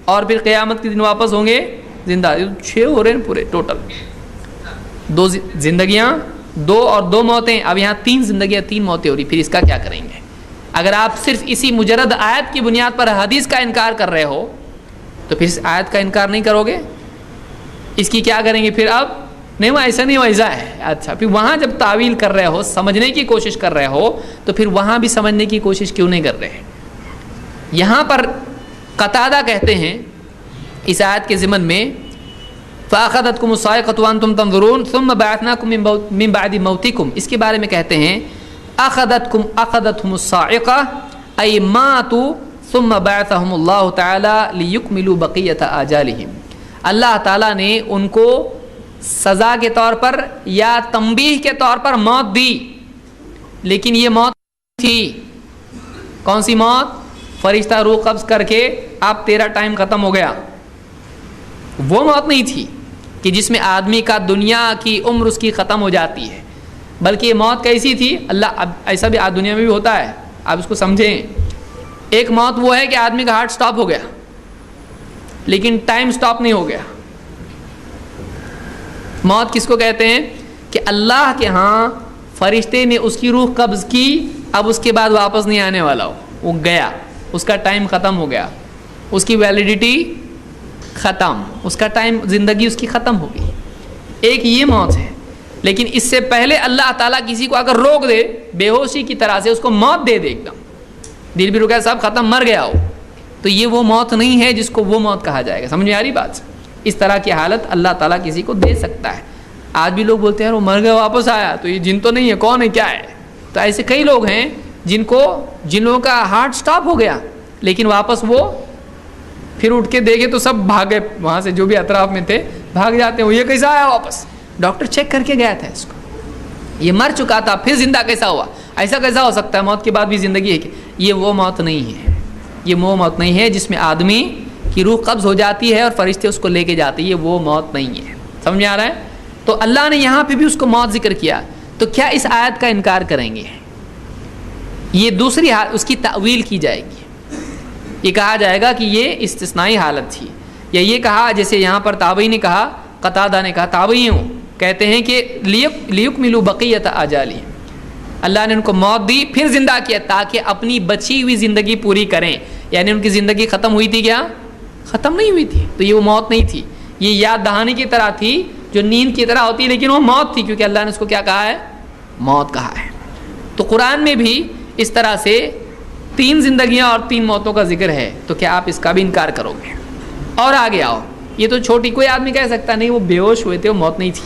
اور پھر قیامت کے دن واپس ہوں گے زندہ. 6 ہو رہے ہیں پورے ٹوٹل. 2 زندگیاں, 2 اور 2 موتیں. اب یہاں 3 زندگیاں 3 موتیں ہو رہی. پھر اس کا کیا کریں گے؟ اگر آپ صرف اسی مجرد آیت کی بنیاد پر حدیث کا انکار کر رہے ہو تو پھر اس آیت کا انکار نہیں کرو گے, اس کی کیا کریں گے پھر؟ اب نہیں وہ ایسا نہیں, وہ ایسا ہے. اچھا, پھر وہاں جب تعویل کر رہے ہو, سمجھنے کی کوشش کر رہے ہو, تو پھر وہاں بھی سمجھنے کی کوشش کیوں نہیں کر رہے؟ یہاں پر قتادہ کہتے ہیں اس آیت کے ضمن میں فَأَخَذَتْكُمُ الصَّاعِقَةُ وَأَنْتُمْ تَنظُرُونَ ثُمَّ بَعَثْنَاكُم مِّن بَعْدِ مَوْتِكُم. اس کے بارے میں کہتے ہیں أَخَذَتْهُمُ الصَّاعِقَةُ أَيْ مَاتُوا ثُمَّ بَعَثَهُمُ اللَّهُ تَعَالَى لِيُكْمِلُوا بَقِيَّةَ آجَالِهِمْ. اللہ تعالیٰ نے ان کو سزا کے طور پر یا تنبیہ کے طور پر موت دی, لیکن یہ موت تھی کون سی موت؟ فرشتہ روح قبض کر کے اب تیرا ٹائم ختم ہو گیا. وہ موت نہیں تھی کہ جس میں آدمی کا دنیا کی عمر اس کی ختم ہو جاتی ہے, بلکہ یہ موت کیسی تھی؟ اللہ, اب ایسا بھی دنیا میں بھی ہوتا ہے, آپ اس کو سمجھیں. ایک موت وہ ہے کہ آدمی کا ہارٹ سٹاپ ہو گیا لیکن ٹائم سٹاپ نہیں ہو گیا. موت کس کو کہتے ہیں؟ کہ اللہ کے ہاں فرشتے نے اس کی روح قبض کی, اب اس کے بعد واپس نہیں آنے والا ہو, وہ گیا, اس کا ٹائم ختم ہو گیا, اس کی ویلیڈیٹی ختم, اس کا ٹائم, زندگی اس کی ختم ہو گئی. ایک یہ موت ہے. لیکن اس سے پہلے اللہ تعالیٰ کسی کو اگر روک دے بے ہوشی کی طرح سے، اس کو موت دے دے، ایک دم دل بھی رکا صاحب ختم مر گیا ہو، تو یہ وہ موت نہیں ہے جس کو وہ موت کہا جائے گا. سمجھ میں آ رہی بات؟ اس طرح کی حالت اللہ تعالیٰ کسی کو دے سکتا ہے. آج بھی لوگ بولتے ہیں وہ مر گیا واپس آیا، تو یہ جن تو نہیں ہے، کون ہے، کیا ہے؟ تو ایسے کئی لوگ ہیں جن لوگوں کا ہارٹ سٹاپ ہو گیا، لیکن واپس وہ پھر اٹھ کے دیکھے تو سب بھاگے وہاں سے، جو بھی اطراف میں تھے بھاگ جاتے ہیں. وہ یہ کیسا آیا واپس؟ ڈاکٹر چیک کر کے گیا تھا اس کو، یہ مر چکا تھا پھر زندہ کیسا ہوا؟ ایسا کیسا ہو سکتا ہے؟ موت کے بعد بھی زندگی ہے کہ یہ وہ موت نہیں ہے. یہ وہ موت نہیں ہے جس میں آدمی کی روح قبض ہو جاتی ہے اور فرشتے اس کو لے کے جاتے ہیں. یہ وہ موت نہیں ہے. سمجھ میں آ رہا ہے؟ تو اللہ نے یہاں پہ بھی اس کو موت ذکر کیا. تو کیا اس آیت کا انکار کریں گے؟ یہ دوسری اس کی تأویل کی جائے گی. یہ کہا جائے گا کہ یہ استثنائی حالت تھی، یا یہ کہا جیسے یہاں پر تابعی نے کہا، قتادہ نے کہا، تابعیوں کہتے ہیں کہ لیکملوا بقیۃ اجالہم، اللہ نے ان کو موت دی پھر زندہ کیا تاکہ اپنی بچی ہوئی زندگی پوری کریں. یعنی ان کی زندگی ختم ہوئی تھی کیا؟ ختم نہیں ہوئی تھی. تو یہ وہ موت نہیں تھی، یہ یاد دہانی کی طرح تھی جو نیند کی طرح ہوتی ہے، لیکن وہ موت تھی کیونکہ اللہ نے اس کو کیا کہا ہے؟ موت کہا ہے. تو قرآن میں بھی اس طرح سے 3 زندگیاں اور 3 موتوں کا ذکر ہے. تو کیا آپ اس کا بھی انکار کرو گے؟ اور آگے آؤ. یہ تو چھوٹی، کوئی آدمی کہہ سکتا نہیں وہ بے ہوش ہوئے تھے، وہ موت نہیں تھی،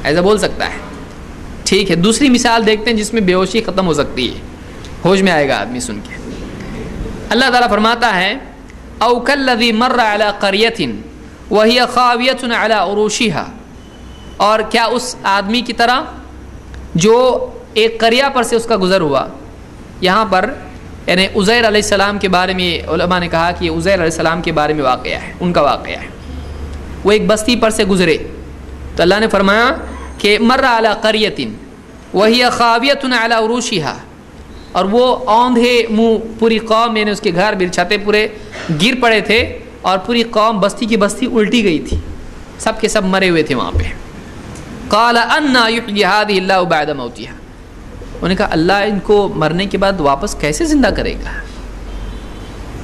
ایسا بول سکتا ہے. ٹھیک ہے، دوسری مثال دیکھتے ہیں جس میں بے ہوشی ختم ہو سکتی ہے، ہوش میں آئے گا آدمی سن کے. اللہ تعالیٰ فرماتا ہے او کالذی مر علی قریۃ وہی خاویۃ علی عروشہا، اور کیا اس آدمی کی طرح جو ایک قریہ پر سے اس کا گزر ہوا. یہاں پر یعنی عزیر علیہ السلام کے بارے میں علماء نے کہا کہ یہ عزیر علیہ السلام کے بارے میں واقعہ ہے، ان کا واقعہ ہے. وہ ایک بستی پر سے گزرے تو اللہ نے فرمایا کہ مر علی قریۃ وہی خاویۃ علی عروشہا، اور وہ اوندھے منہ پوری قوم، یعنی اس کے گھر بھی چھتیں پورے گر پڑے تھے، اور پوری قوم بستی کی بستی الٹی گئی تھی، سب کے سب مرے ہوئے تھے وہاں پہ. قال انا یحیی ہذہ اللہ بعد موتہا، انہوں نے کہا اللہ ان کو مرنے کے بعد واپس کیسے زندہ کرے گا؟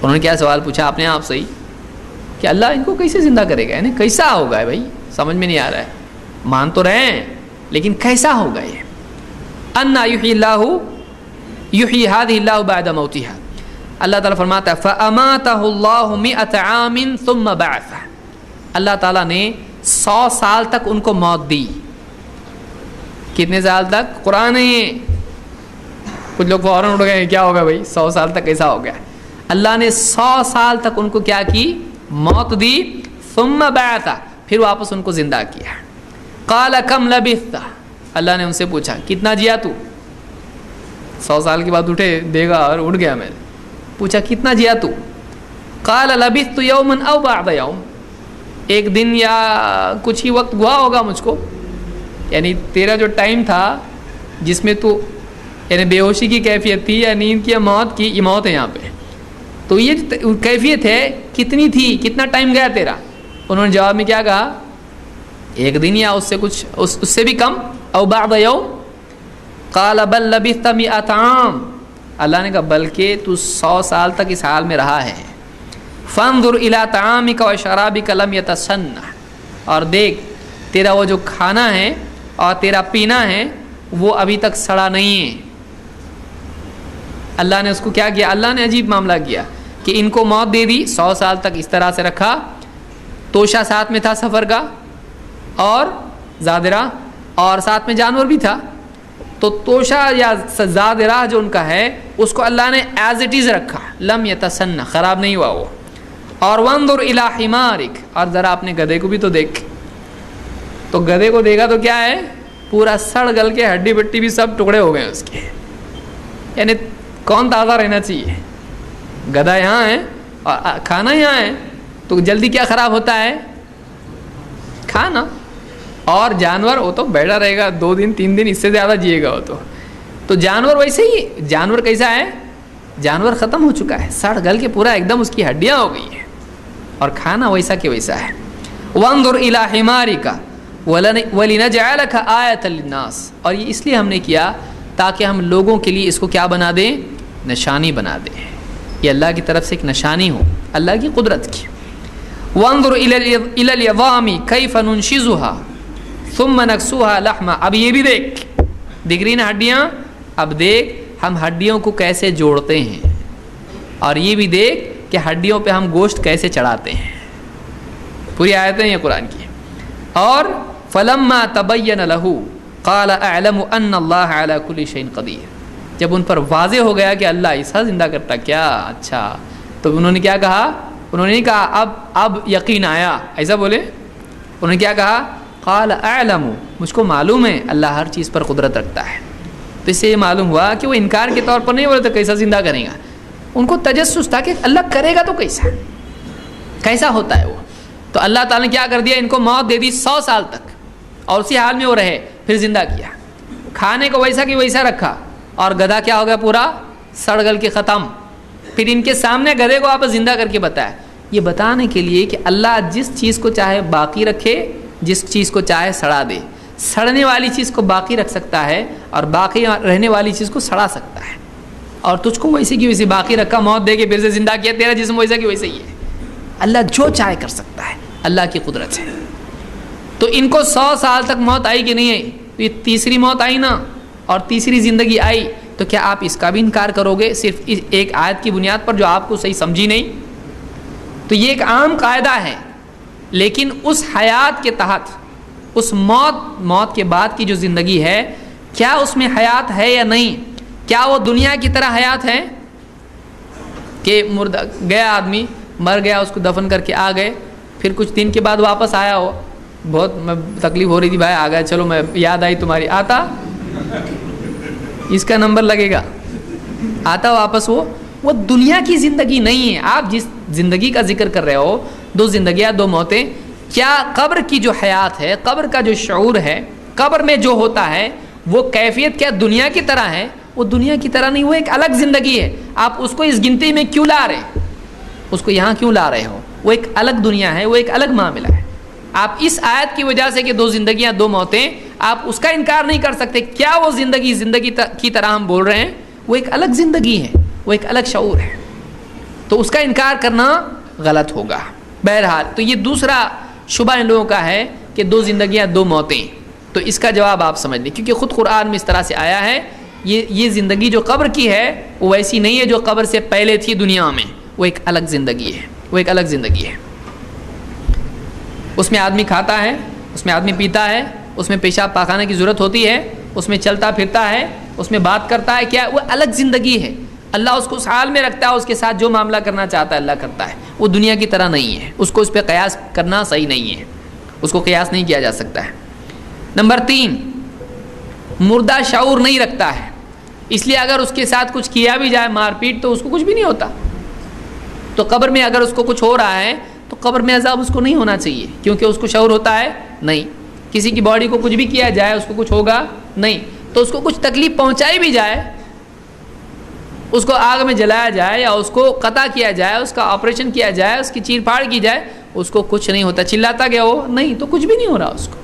انہوں نے کیا سوال پوچھا اپنے آپ سے ہی کہ اللہ ان کو کیسے زندہ کرے گا، یعنی کیسا ہوگا ہے بھائی؟ سمجھ میں نہیں آ رہا ہے. مان تو رہے ہیں لیکن کیسا ہوگا یہ؟ انا یحیی اللہ یحیی ہذہ اللہ بعد موتہا. اللہ تعالیٰ فرماتا ہے فاماتہ اللہ 100 عام ثم بعثہ، اللہ تعالیٰ نے 100 سال تک ان کو موت دی. کتنے سال تک؟ قرآن ہے. کچھ لوگ فوراً اٹھ گئے کیا ہوگا بھائی 100 سال تک کیسا ہو گیا؟ اللہ نے 100 سال تک ان کو کیا کی؟ موت دی. ثم بعثہ، پھر واپس ان کو زندہ کیا. قال کم لبثت، اللہ نے ان سے پوچھا کتنا جیا تو؟ 100 سال کے بعد اٹھے دے گا اور اٹھ گیا. میں پوچھا کتنا جیا تو؟ قال لبثت یوما او بعض یوم، ایک دن یا کچھ ہی وقت ہوا ہوگا مجھ کو. یعنی تیرا جو ٹائم تھا جس میں تو یعنی بے ہوشی کی کیفیت تھی یا نیند کی یا موت کی، یہ موت ہے یہاں پہ. تو یہ جو کیفیت ہے کتنی تھی، کتنا ٹائم گیا تیرا؟ انہوں نے جواب میں کیا کہا؟ ایک دن یا اس سے کچھ اس سے بھی کم. او بعض یوم. قال بل لبثت 100 عام، اللہ نے کہا بلکہ تو 100 سال تک اس حال میں رہا ہے. فانظر الی طعامک و شرابک لم یتسنہ، اور دیکھ تیرا وہ جو کھانا ہے اور تیرا پینا ہے وہ ابھی تک سڑا نہیں ہے. اللہ نے اس کو کیا کیا؟ اللہ نے عجیب معاملہ کیا کہ ان کو موت دے دی، 100 سال تک اس طرح سے رکھا. توشہ ساتھ میں تھا سفر کا، اور زادرہ، اور ساتھ میں جانور بھی تھا. تو توشہ یا زادرہ جو ان کا ہے اس کو اللہ نے ایز اٹ از رکھا، لم یتسنہ، خراب نہیں ہوا وہ. اور وانظر الی حمارک، اور ذرا اپنے گدھے کو بھی تو دیکھ. تو گدھے کو دیکھا تو کیا ہے؟ پورا سڑ گل کے ہڈی بٹی بھی سب ٹکڑے ہو گئے اس کے. یعنی کون تازہ رہنا چاہیے؟ گدھا یہاں ہے اور کھانا یہاں ہے، تو جلدی کیا خراب ہوتا ہے؟ کھانا. اور جانور وہ تو بیٹھا رہے گا 2 دن 3 دن، اس سے زیادہ جیے گا وہ تو جانور ویسے ہی. جانور کیسا ہے؟ جانور ختم ہو چکا ہے، سڑ گل کے پورا ایک دم اس کی ہڈیاں ہو گئی ہیں. اور کھانا ویسا کہ ویسا ہے. وانظر الی حمارک وَلِنَجْعَلَكَ آیَةً لِلنَّاسِ، اور یہ اس لیے ہم نے کیا تاکہ ہم لوگوں کے لیے اس کو کیا بنا دیں؟ نشانی بنا دیں. یہ اللہ کی طرف سے ایک نشانی ہو اللہ کی قدرت کی. وَانظُرْ إِلَى الْعِظَامِ كَيْفَ نُنشِزُهَا ثم نکسوها لحما. اب یہ بھی دیکھ، دکھ رہی نا ہڈیاں، اب دیکھ ہم ہڈیوں کو کیسے جوڑتے ہیں، اور یہ بھی دیکھ کہ ہڈیوں پہ ہم گوشت کیسے چڑھاتے ہیں. پوری آیتیں ہیں قرآن کی. اور فلما تبین له قال اعلم ان اللہ علی کل شیء قدیر. جب ان پر واضح ہو گیا کہ اللہ ایسا زندہ کرتا کیا، اچھا، تو انہوں نے کیا کہا؟ انہوں نے نہیں کہا اب یقین آیا، ایسا بولے. انہوں نے کیا کہا؟ قال اعلم، مجھ کو معلوم ہے اللہ ہر چیز پر قدرت رکھتا ہے. تو اس سے یہ معلوم ہوا کہ وہ انکار کے طور پر نہیں بولے تو کیسا زندہ کرے گا، ان کو تجسس تھا کہ اللہ کرے گا تو کیسا ہوتا ہے وہ. تو اللہ تعالیٰ نے کیا کر دیا، ان کو موت دے دی 100 سال تک، اور اسی حال میں وہ رہے. پھر زندہ کیا، کھانے کو ویسا کہ ویسا رکھا، اور گدھا کیا ہو گیا؟ پورا سڑ گل کے ختم. پھر ان کے سامنے گدھے کو آپ زندہ کر کے بتایا، یہ بتانے کے لیے کہ اللہ جس چیز کو چاہے باقی رکھے، جس چیز کو چاہے سڑا دے. سڑنے والی چیز کو باقی رکھ سکتا ہے اور باقی رہنے والی چیز کو سڑا سکتا ہے. اور تجھ کو ویسے کی ویسے باقی رکھا، موت دے کے پھر سے زندہ کیا، تیرا جسم ویسا کہ ویسے ہی ہے. اللہ جو چاہے کر سکتا ہے، اللہ کی قدرت ہے. تو ان کو 100 سال تک موت آئی کہ نہیں آئی؟ تو یہ تیسری موت آئی نا، اور تیسری زندگی آئی. تو کیا آپ اس کا بھی انکار کرو گے صرف ایک آیت کی بنیاد پر جو آپ کو صحیح سمجھی نہیں؟ تو یہ ایک عام قاعدہ ہے، لیکن اس حیات کے تحت، اس موت کے بعد کی جو زندگی ہے، کیا اس میں حیات ہے یا نہیں؟ کیا وہ دنیا کی طرح حیات ہے کہ مردہ گیا آدمی مر گیا، اس کو دفن کر کے آ گئے، پھر کچھ دن کے بعد واپس آیا ہو، بہت تکلیف ہو رہی تھی بھائی، آ گیا، چلو میں یاد آئی تمہاری، آتا اس کا نمبر لگے گا، آتا واپس. وہ دنیا کی زندگی نہیں ہے. آپ جس زندگی کا ذکر کر رہے ہو، 2 زندگیاں 2 موتیں، کیا قبر کی جو حیات ہے، قبر کا جو شعور ہے، قبر میں جو ہوتا ہے، وہ کیفیت کیا دنیا کی طرح ہے؟ وہ دنیا کی طرح نہیں، وہ ایک الگ زندگی ہے. آپ اس کو اس گنتی میں کیوں لا رہے، اس کو یہاں کیوں لا رہے ہو؟ وہ ایک الگ دنیا ہے، وہ ایک الگ معاملہ ہے. آپ اس آیت کی وجہ سے کہ 2 زندگیاں 2 موتیں، آپ اس کا انکار نہیں کر سکتے. کیا وہ زندگی کی طرح ہم بول رہے ہیں؟ وہ ایک الگ زندگی ہے، وہ ایک الگ شعور ہے. تو اس کا انکار کرنا غلط ہوگا. بہرحال تو یہ دوسرا شبہ ان لوگوں کا ہے کہ 2 زندگیاں 2 موتیں. تو اس کا جواب آپ سمجھ لیں، کیونکہ خود قرآن میں اس طرح سے آیا ہے. یہ زندگی جو قبر کی ہے وہ ویسی نہیں ہے جو قبر سے پہلے تھی دنیا میں. وہ ایک الگ زندگی ہے، وہ ایک الگ زندگی ہے. اس میں آدمی کھاتا ہے، اس میں آدمی پیتا ہے، اس میں پیشاب پاخانے کی ضرورت ہوتی ہے، اس میں چلتا پھرتا ہے، اس میں بات کرتا ہے. کیا وہ الگ زندگی ہے؟ اللہ اس کو اس حال میں رکھتا ہے، اس کے ساتھ جو معاملہ کرنا چاہتا ہے اللہ کرتا ہے. وہ دنیا کی طرح نہیں ہے، اس کو اس پہ قیاس کرنا صحیح نہیں ہے، اس کو قیاس نہیں کیا جا سکتا ہے. نمبر 3، مردہ شعور نہیں رکھتا ہے، اس لیے اگر اس کے ساتھ کچھ کیا بھی جائے، مار پیٹ، تو اس کو کچھ بھی نہیں ہوتا. تو قبر میں اگر اس کو کچھ ہو رہا ہے تو قبر میں عذاب اس کو نہیں ہونا چاہیے، کیونکہ اس کو شعور ہوتا ہے نہیں. کسی کی باڈی کو کچھ بھی کیا جائے اس کو کچھ ہوگا نہیں. تو اس کو کچھ تکلیف پہنچائی بھی جائے، اس کو آگ میں جلایا جائے یا اس کو قطع کیا جائے، اس کا آپریشن کیا جائے، اس کی چیر پھاڑ کی جائے، اس کو کچھ نہیں ہوتا. چلاتا گیا ہو نہیں تو کچھ بھی نہیں ہو رہا اس کو.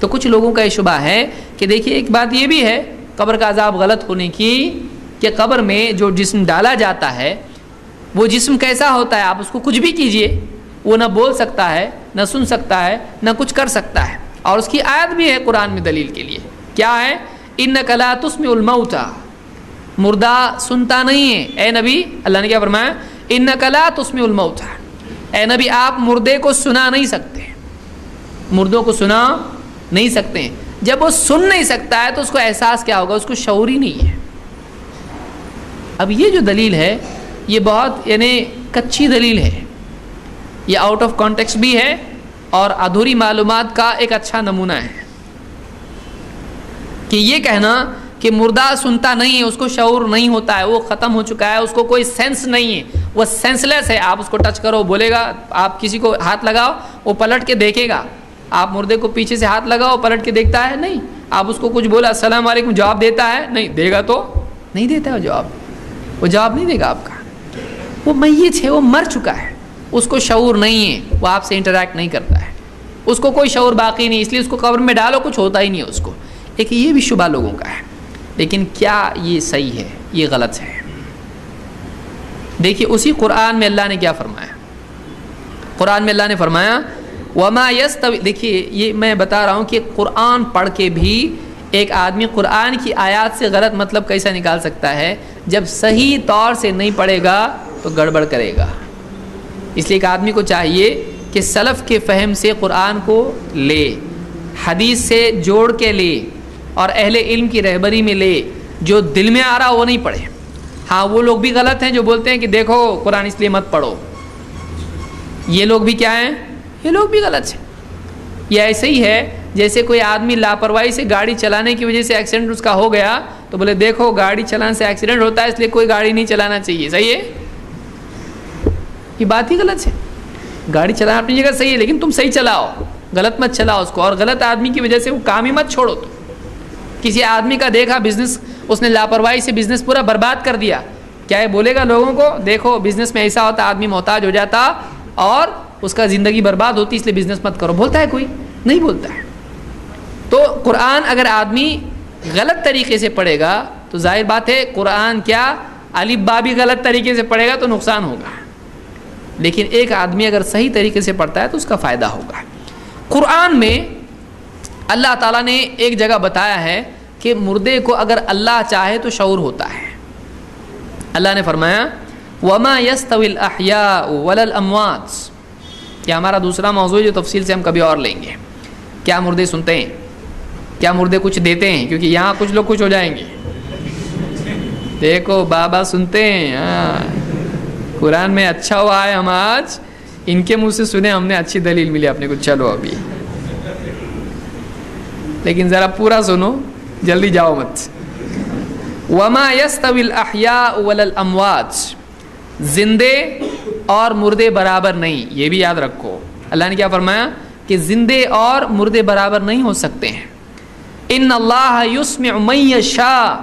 تو کچھ لوگوں کا یہ شبہ ہے کہ دیکھیے ایک بات یہ بھی ہے قبر کا عذاب غلط ہونے کی کہ قبر میں جو جسم ڈالا جاتا ہے وہ جسم کیسا ہوتا ہے، آپ اس کو کچھ بھی کیجئے وہ نہ بول سکتا ہے، نہ سن سکتا ہے، نہ کچھ کر سکتا ہے. اور اس کی آیت بھی ہے قرآن میں دلیل کے لیے. کیا ہے؟ اِنَّكَ لَا تُسْمِعُ الْمَوْتَى، مردہ سنتا نہیں ہے. اے نبی، اللہ نے کیا فرمایا؟ اِنَّكَ لَا تُسْمِعُ الْمَوْتَى، اے نبی آپ مردے کو سنا نہیں سکتے، مردوں کو سنا نہیں سکتے. جب وہ سن نہیں سکتا ہے تو اس کو احساس کیا ہوگا؟ اس کو شعور ہی نہیں ہے. اب یہ جو دلیل ہے یہ بہت کچی دلیل ہے، یہ آؤٹ آف کانٹیکسٹ بھی ہے اور ادھوری معلومات کا ایک اچھا نمونہ ہے. کہ یہ کہنا کہ مردہ سنتا نہیں ہے، اس کو شعور نہیں ہوتا ہے، وہ ختم ہو چکا ہے، اس کو کوئی سینس نہیں ہے، وہ سینسلیس ہے. آپ اس کو ٹچ کرو، بولے گا، آپ کسی کو ہاتھ لگاؤ وہ پلٹ کے دیکھے گا. آپ مردے کو پیچھے سے ہاتھ لگاؤ پلٹ کے دیکھتا ہے نہیں. آپ اس کو کچھ بولا السلام علیکم، جواب دیتا ہے نہیں، دے گا تو نہیں دیتا ہے جواب، وہ جواب نہیں دے گا آپ کا. وہ میت ہے، وہ مر چکا ہے، اس کو شعور نہیں ہے، وہ آپ سے انٹریکٹ نہیں کرتا ہے، اس کو کوئی شعور باقی نہیں، اس لیے اس کو قبر میں ڈالو کچھ ہوتا ہی نہیں ہے اس کو. ایک یہ بھی شبہ لوگوں کا ہے. لیکن کیا یہ صحیح ہے؟ یہ غلط ہے. دیکھیے اسی قرآن میں اللہ نے کیا فرمایا؟ قرآن میں اللہ نے فرمایا وما یستوی، دیکھیے یہ میں بتا رہا ہوں کہ قرآن پڑھ کے بھی ایک آدمی قرآن کی آیات سے غلط مطلب کیسا نکال سکتا ہے؟ جب صحیح طور سے نہیں پڑھے گا تو گڑبڑ کرے گا. اس لیے ایک آدمی کو چاہیے کہ سلف کے فہم سے قرآن کو لے، حدیث سے جوڑ کے لے، اور اہل علم کی رہبری میں لے. جو دل میں آ رہا وہ نہیں پڑھے. ہاں وہ لوگ بھی غلط ہیں جو بولتے ہیں کہ دیکھو قرآن اس لیے مت پڑھو. یہ لوگ بھی کیا ہیں؟ یہ لوگ بھی غلط ہیں. یہ ایسے ہی ہے جیسے کوئی آدمی لاپرواہی سے گاڑی چلانے کی وجہ سے ایکسیڈنٹ اس کا ہو گیا تو بولے دیکھو گاڑی چلانے سے ایکسیڈنٹ ہوتا ہے اس لیے کوئی گاڑی نہیں چلانا چاہیے. صحیح ہے؟ یہ بات ہی غلط ہے. گاڑی چلانا اپنی جگہ صحیح ہے لیکن تم صحیح چلاؤ، غلط مت چلاؤ اس کو. اور غلط آدمی کی وجہ سے وہ کام ہی مت چھوڑو. تو کسی آدمی کا دیکھا بزنس، اس نے لاپرواہی سے بزنس پورا برباد کر دیا، کیا یہ بولے گا لوگوں کو دیکھو بزنس میں ایسا ہوتا آدمی محتاج ہو جاتا اور اس کا زندگی برباد ہوتی اس لیے بزنس مت کرو؟ بولتا ہے کوئی؟ نہیں بولتا ہے. تو قرآن اگر آدمی غلط طریقے سے پڑھے گا تو ظاہر بات ہے قرآن کیا الف با بھی غلط طریقے سے پڑھے گا تو نقصان ہوگا. لیکن ایک آدمی اگر صحیح طریقے سے پڑھتا ہے تو اس کا فائدہ ہوگا. قرآن میں اللہ تعالیٰ نے ایک جگہ بتایا ہے کہ مردے کو اگر اللہ چاہے تو شعور ہوتا ہے. اللہ نے فرمایا وَمَا يَسْتَوِي الْأَحْيَاءُ وَلَا الْأَمْوَاتُ. یہ ہمارا دوسرا موضوع ہے جو تفصیل سے ہم کبھی اور لیں گے. کیا مردے سنتے ہیں؟ کیا مردے کچھ دیتے ہیں؟ کیونکہ یہاں کچھ لوگ کچھ ہو جائیں گے. دیکھو بابا سنتے ہیں، ہاں قرآن میں اچھا ہوا ہے ہم آج ان کے منہ سے سنے، ہم نے اچھی دلیل ملی اپنے کو. چلو ابھی لیکن ذرا پورا سنو، جلدی جاؤ مت. وما يستوي الاحياء ولا الاموات. زندے اور مردے برابر نہیں، یہ بھی یاد رکھو. اللہ نے کیا فرمایا کہ زندے اور مردے برابر نہیں ہو سکتے ہیں. ان اللہ یسمع من یشاء.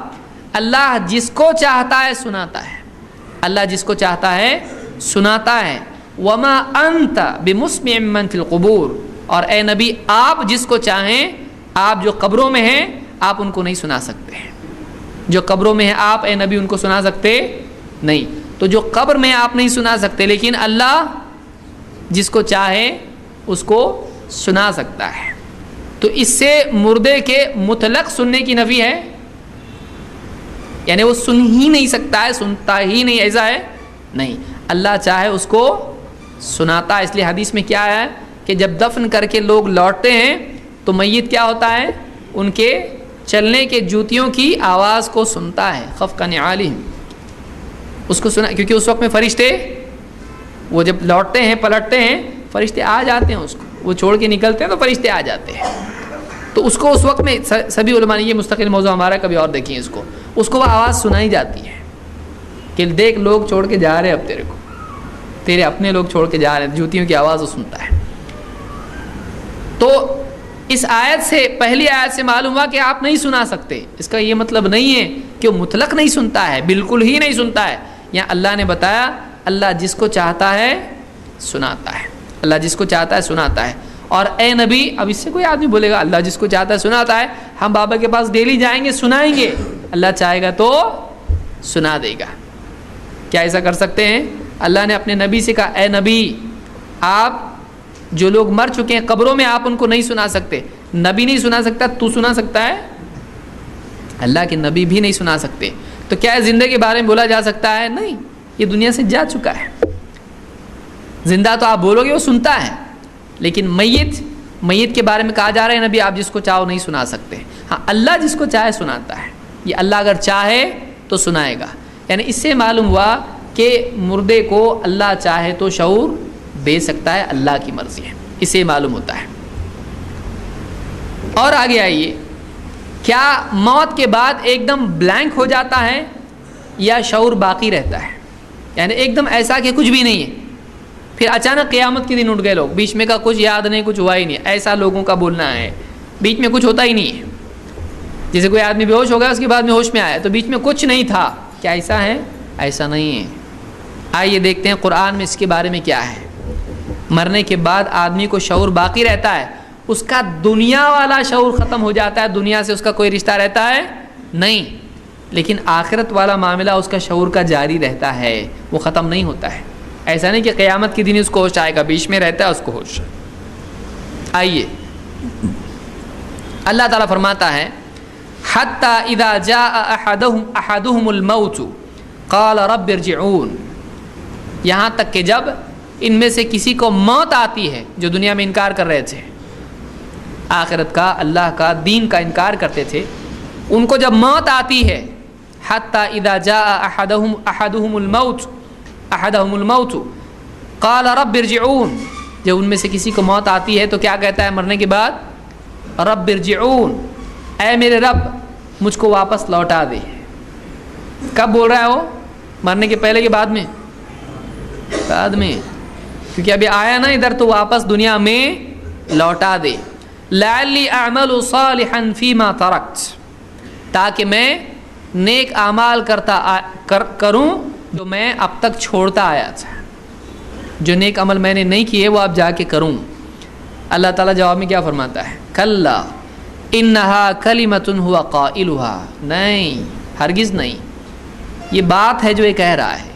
اللہ جس کو چاہتا ہے سناتا ہے. اللہ جس کو چاہتا ہے سناتا ہے. وما انت بمسمع من فی القبور. اور اے نبی آپ جس کو چاہیں، آپ جو قبروں میں ہیں آپ ان کو نہیں سنا سکتے. جو قبروں میں ہیں آپ اے نبی ان کو سنا سکتے نہیں. تو جو قبر میں آپ نہیں سنا سکتے لیکن اللہ جس کو چاہے اس کو سنا سکتا ہے. تو اس سے مردے کے مطلق سننے کی نفی ہے، یعنی وہ سن ہی نہیں سکتا ہے، سنتا ہی نہیں، ایسا ہے نہیں. اللہ چاہے اس کو سناتا ہے. اس لیے حدیث میں کیا ہے کہ جب دفن کر کے لوگ لوٹتے ہیں تو میت کیا ہوتا ہے؟ ان کے چلنے کے جوتیوں کی آواز کو سنتا ہے. خفق نعالہم، اس کو سنا، کیونکہ اس وقت میں فرشتے وہ جب لوٹتے ہیں پلٹتے ہیں فرشتے آ جاتے ہیں، اس کو وہ چھوڑ کے نکلتے ہیں تو فرشتے آ جاتے ہیں. تو اس کو اس وقت میں سبھی علماء نے، یہ مستقل موضوع ہمارا کبھی اور دیکھیں اس کو وہ آواز سنائی جاتی ہے کہ دیکھ لوگ چھوڑ کے جا رہے ہیں، اب تیرے کو تیرے اپنے لوگ چھوڑ کے جا رہے ہیں، جوتیوں کی آواز وہ سنتا ہے. تو اس آیت سے، پہلی آیت سے معلوم ہوا کہ آپ نہیں سنا سکتے. اس کا یہ مطلب نہیں ہے کہ وہ مطلق نہیں سنتا ہے، بالکل ہی نہیں سنتا ہے. یہاں اللہ نے بتایا اللہ جس کو چاہتا ہے سناتا ہے. اللہ جس کو چاہتا ہے سناتا ہے. اور اے نبی، اب اس سے کوئی آدمی بولے گا اللہ جس کو چاہتا ہے سناتا ہے، ہم بابا کے پاس ڈیلی جائیں گے سنائیں گے، اللہ چاہے گا تو سنا دے گا. کیا ایسا کر سکتے ہیں؟ اللہ نے اپنے نبی سے کہا اے نبی آپ جو لوگ مر چکے ہیں قبروں میں آپ ان کو نہیں سنا سکتے. نبی نہیں سنا سکتا، تو سنا سکتا ہے؟ اللہ کے نبی بھی نہیں سنا سکتے. تو کیا زندہ کے بارے میں بولا جا سکتا ہے؟ نہیں، یہ دنیا سے جا چکا ہے. زندہ تو آپ بولو گے وہ سنتا ہے، لیکن میت کے بارے میں کہا جا رہا ہے نبی آپ جس کو چاہو نہیں سنا سکتے. ہاں اللہ جس کو چاہے سناتا ہے. یہ اللہ اگر چاہے تو سنائے گا. یعنی اس سے معلوم ہوا کہ مردے کو اللہ چاہے تو شعور دے سکتا ہے، اللہ کی مرضی ہے. اس سے معلوم ہوتا ہے. اور آگے آئیے، کیا موت کے بعد ایک دم بلینک ہو جاتا ہے یا شعور باقی رہتا ہے؟ یعنی ایک دم ایسا کہ کچھ بھی نہیں ہے، پھر اچانک قیامت کے دن اٹھ گئے لوگ، بیچ میں کا کچھ یاد نہیں، کچھ ہوا ہی نہیں. ایسا لوگوں کا بولنا ہے بیچ میں کچھ ہوتا ہی نہیں ہے. جیسے کوئی آدمی بے ہوش ہو گیا اس کے بعد میں ہوش میں آیا تو بیچ میں کچھ نہیں تھا. کیا ایسا ہے؟ ایسا نہیں ہے. آئیے دیکھتے ہیں قرآن میں اس کے بارے میں کیا ہے. مرنے کے بعد آدمی کو شعور باقی رہتا ہے، اس کا دنیا والا شعور ختم ہو جاتا ہے، دنیا سے اس کا کوئی رشتہ رہتا ہے نہیں، لیکن آخرت والا معاملہ اس کا شعور کا جاری رہتا ہے، وہ ختم نہیں ہوتا ہے. ایسا نہیں کہ قیامت کے دن اس کو ہوش آئے گا، بیچ میں رہتا ہے اس کو ہوش. آئیے اللہ تعالیٰ فرماتا ہے حتی اذا جاء احدهم الموت قال رب ارجعون، یہاں تک کہ جب ان میں سے کسی کو موت آتی ہے، جو دنیا میں انکار کر رہے تھے، آخرت کا، اللہ کا، دین کا انکار کرتے تھے، ان کو جب موت آتی ہے، حتی اذا جاء احدهم الموت قال رب ارجعون، جب ان میں سے کسی کو موت آتی ہے تو کیا کہتا ہے مرنے کے بعد؟ رب ارجعون، اے میرے رب مجھ کو واپس لوٹا دے۔ کب بول رہا ہے وہ؟ مرنے کے پہلے کے بعد میں؟ بعد میں، کیونکہ ابھی آیا نا ادھر تو واپس دنیا میں لوٹا دے۔ لعلی اعمل صالحا فیما ترکت، تاکہ میں نیک اعمال کروں جو میں اب تک چھوڑتا آیا تھا، جو نیک عمل میں نے نہیں کیے وہ اب جا کے کروں۔ اللہ تعالیٰ جواب میں کیا فرماتا ہے؟ کلا انہا کلمۃ ہوا قائلہا، نہیں، ہرگز نہیں، یہ بات ہے جو یہ کہہ رہا ہے۔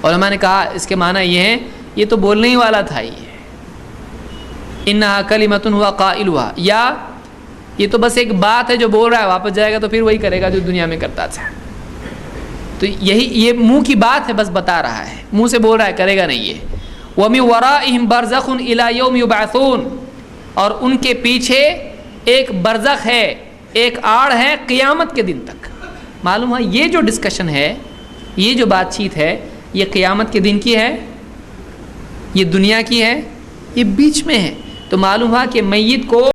علماء نے کہا اس کے معنی یہ ہے یہ تو بولنے ہی والا تھا، یہ انہا کلمۃ ہوا قائلہا، یا یہ تو بس ایک بات ہے جو بول رہا ہے، واپس جائے گا تو پھر وہی کرے گا جو دنیا میں کرتا تھا۔ تو یہی یہ منہ کی بات ہے، بس بتا رہا ہے، منہ سے بول رہا ہے، کرے گا نہیں یہ۔ وَمِن وَرَائِهِمْ بَرْزَخٌ إِلَى يَوْمِ يُبْعَثُونَ، اور ان کے پیچھے ایک برزخ ہے، ایک آڑ ہے قیامت کے دن تک۔ معلوم ہے یہ جو ڈسکشن ہے، یہ جو بات چیت ہے، یہ قیامت کے دن کی ہے، یہ دنیا کی ہے، یہ بیچ میں ہے۔ تو معلوم ہوا کہ میت کو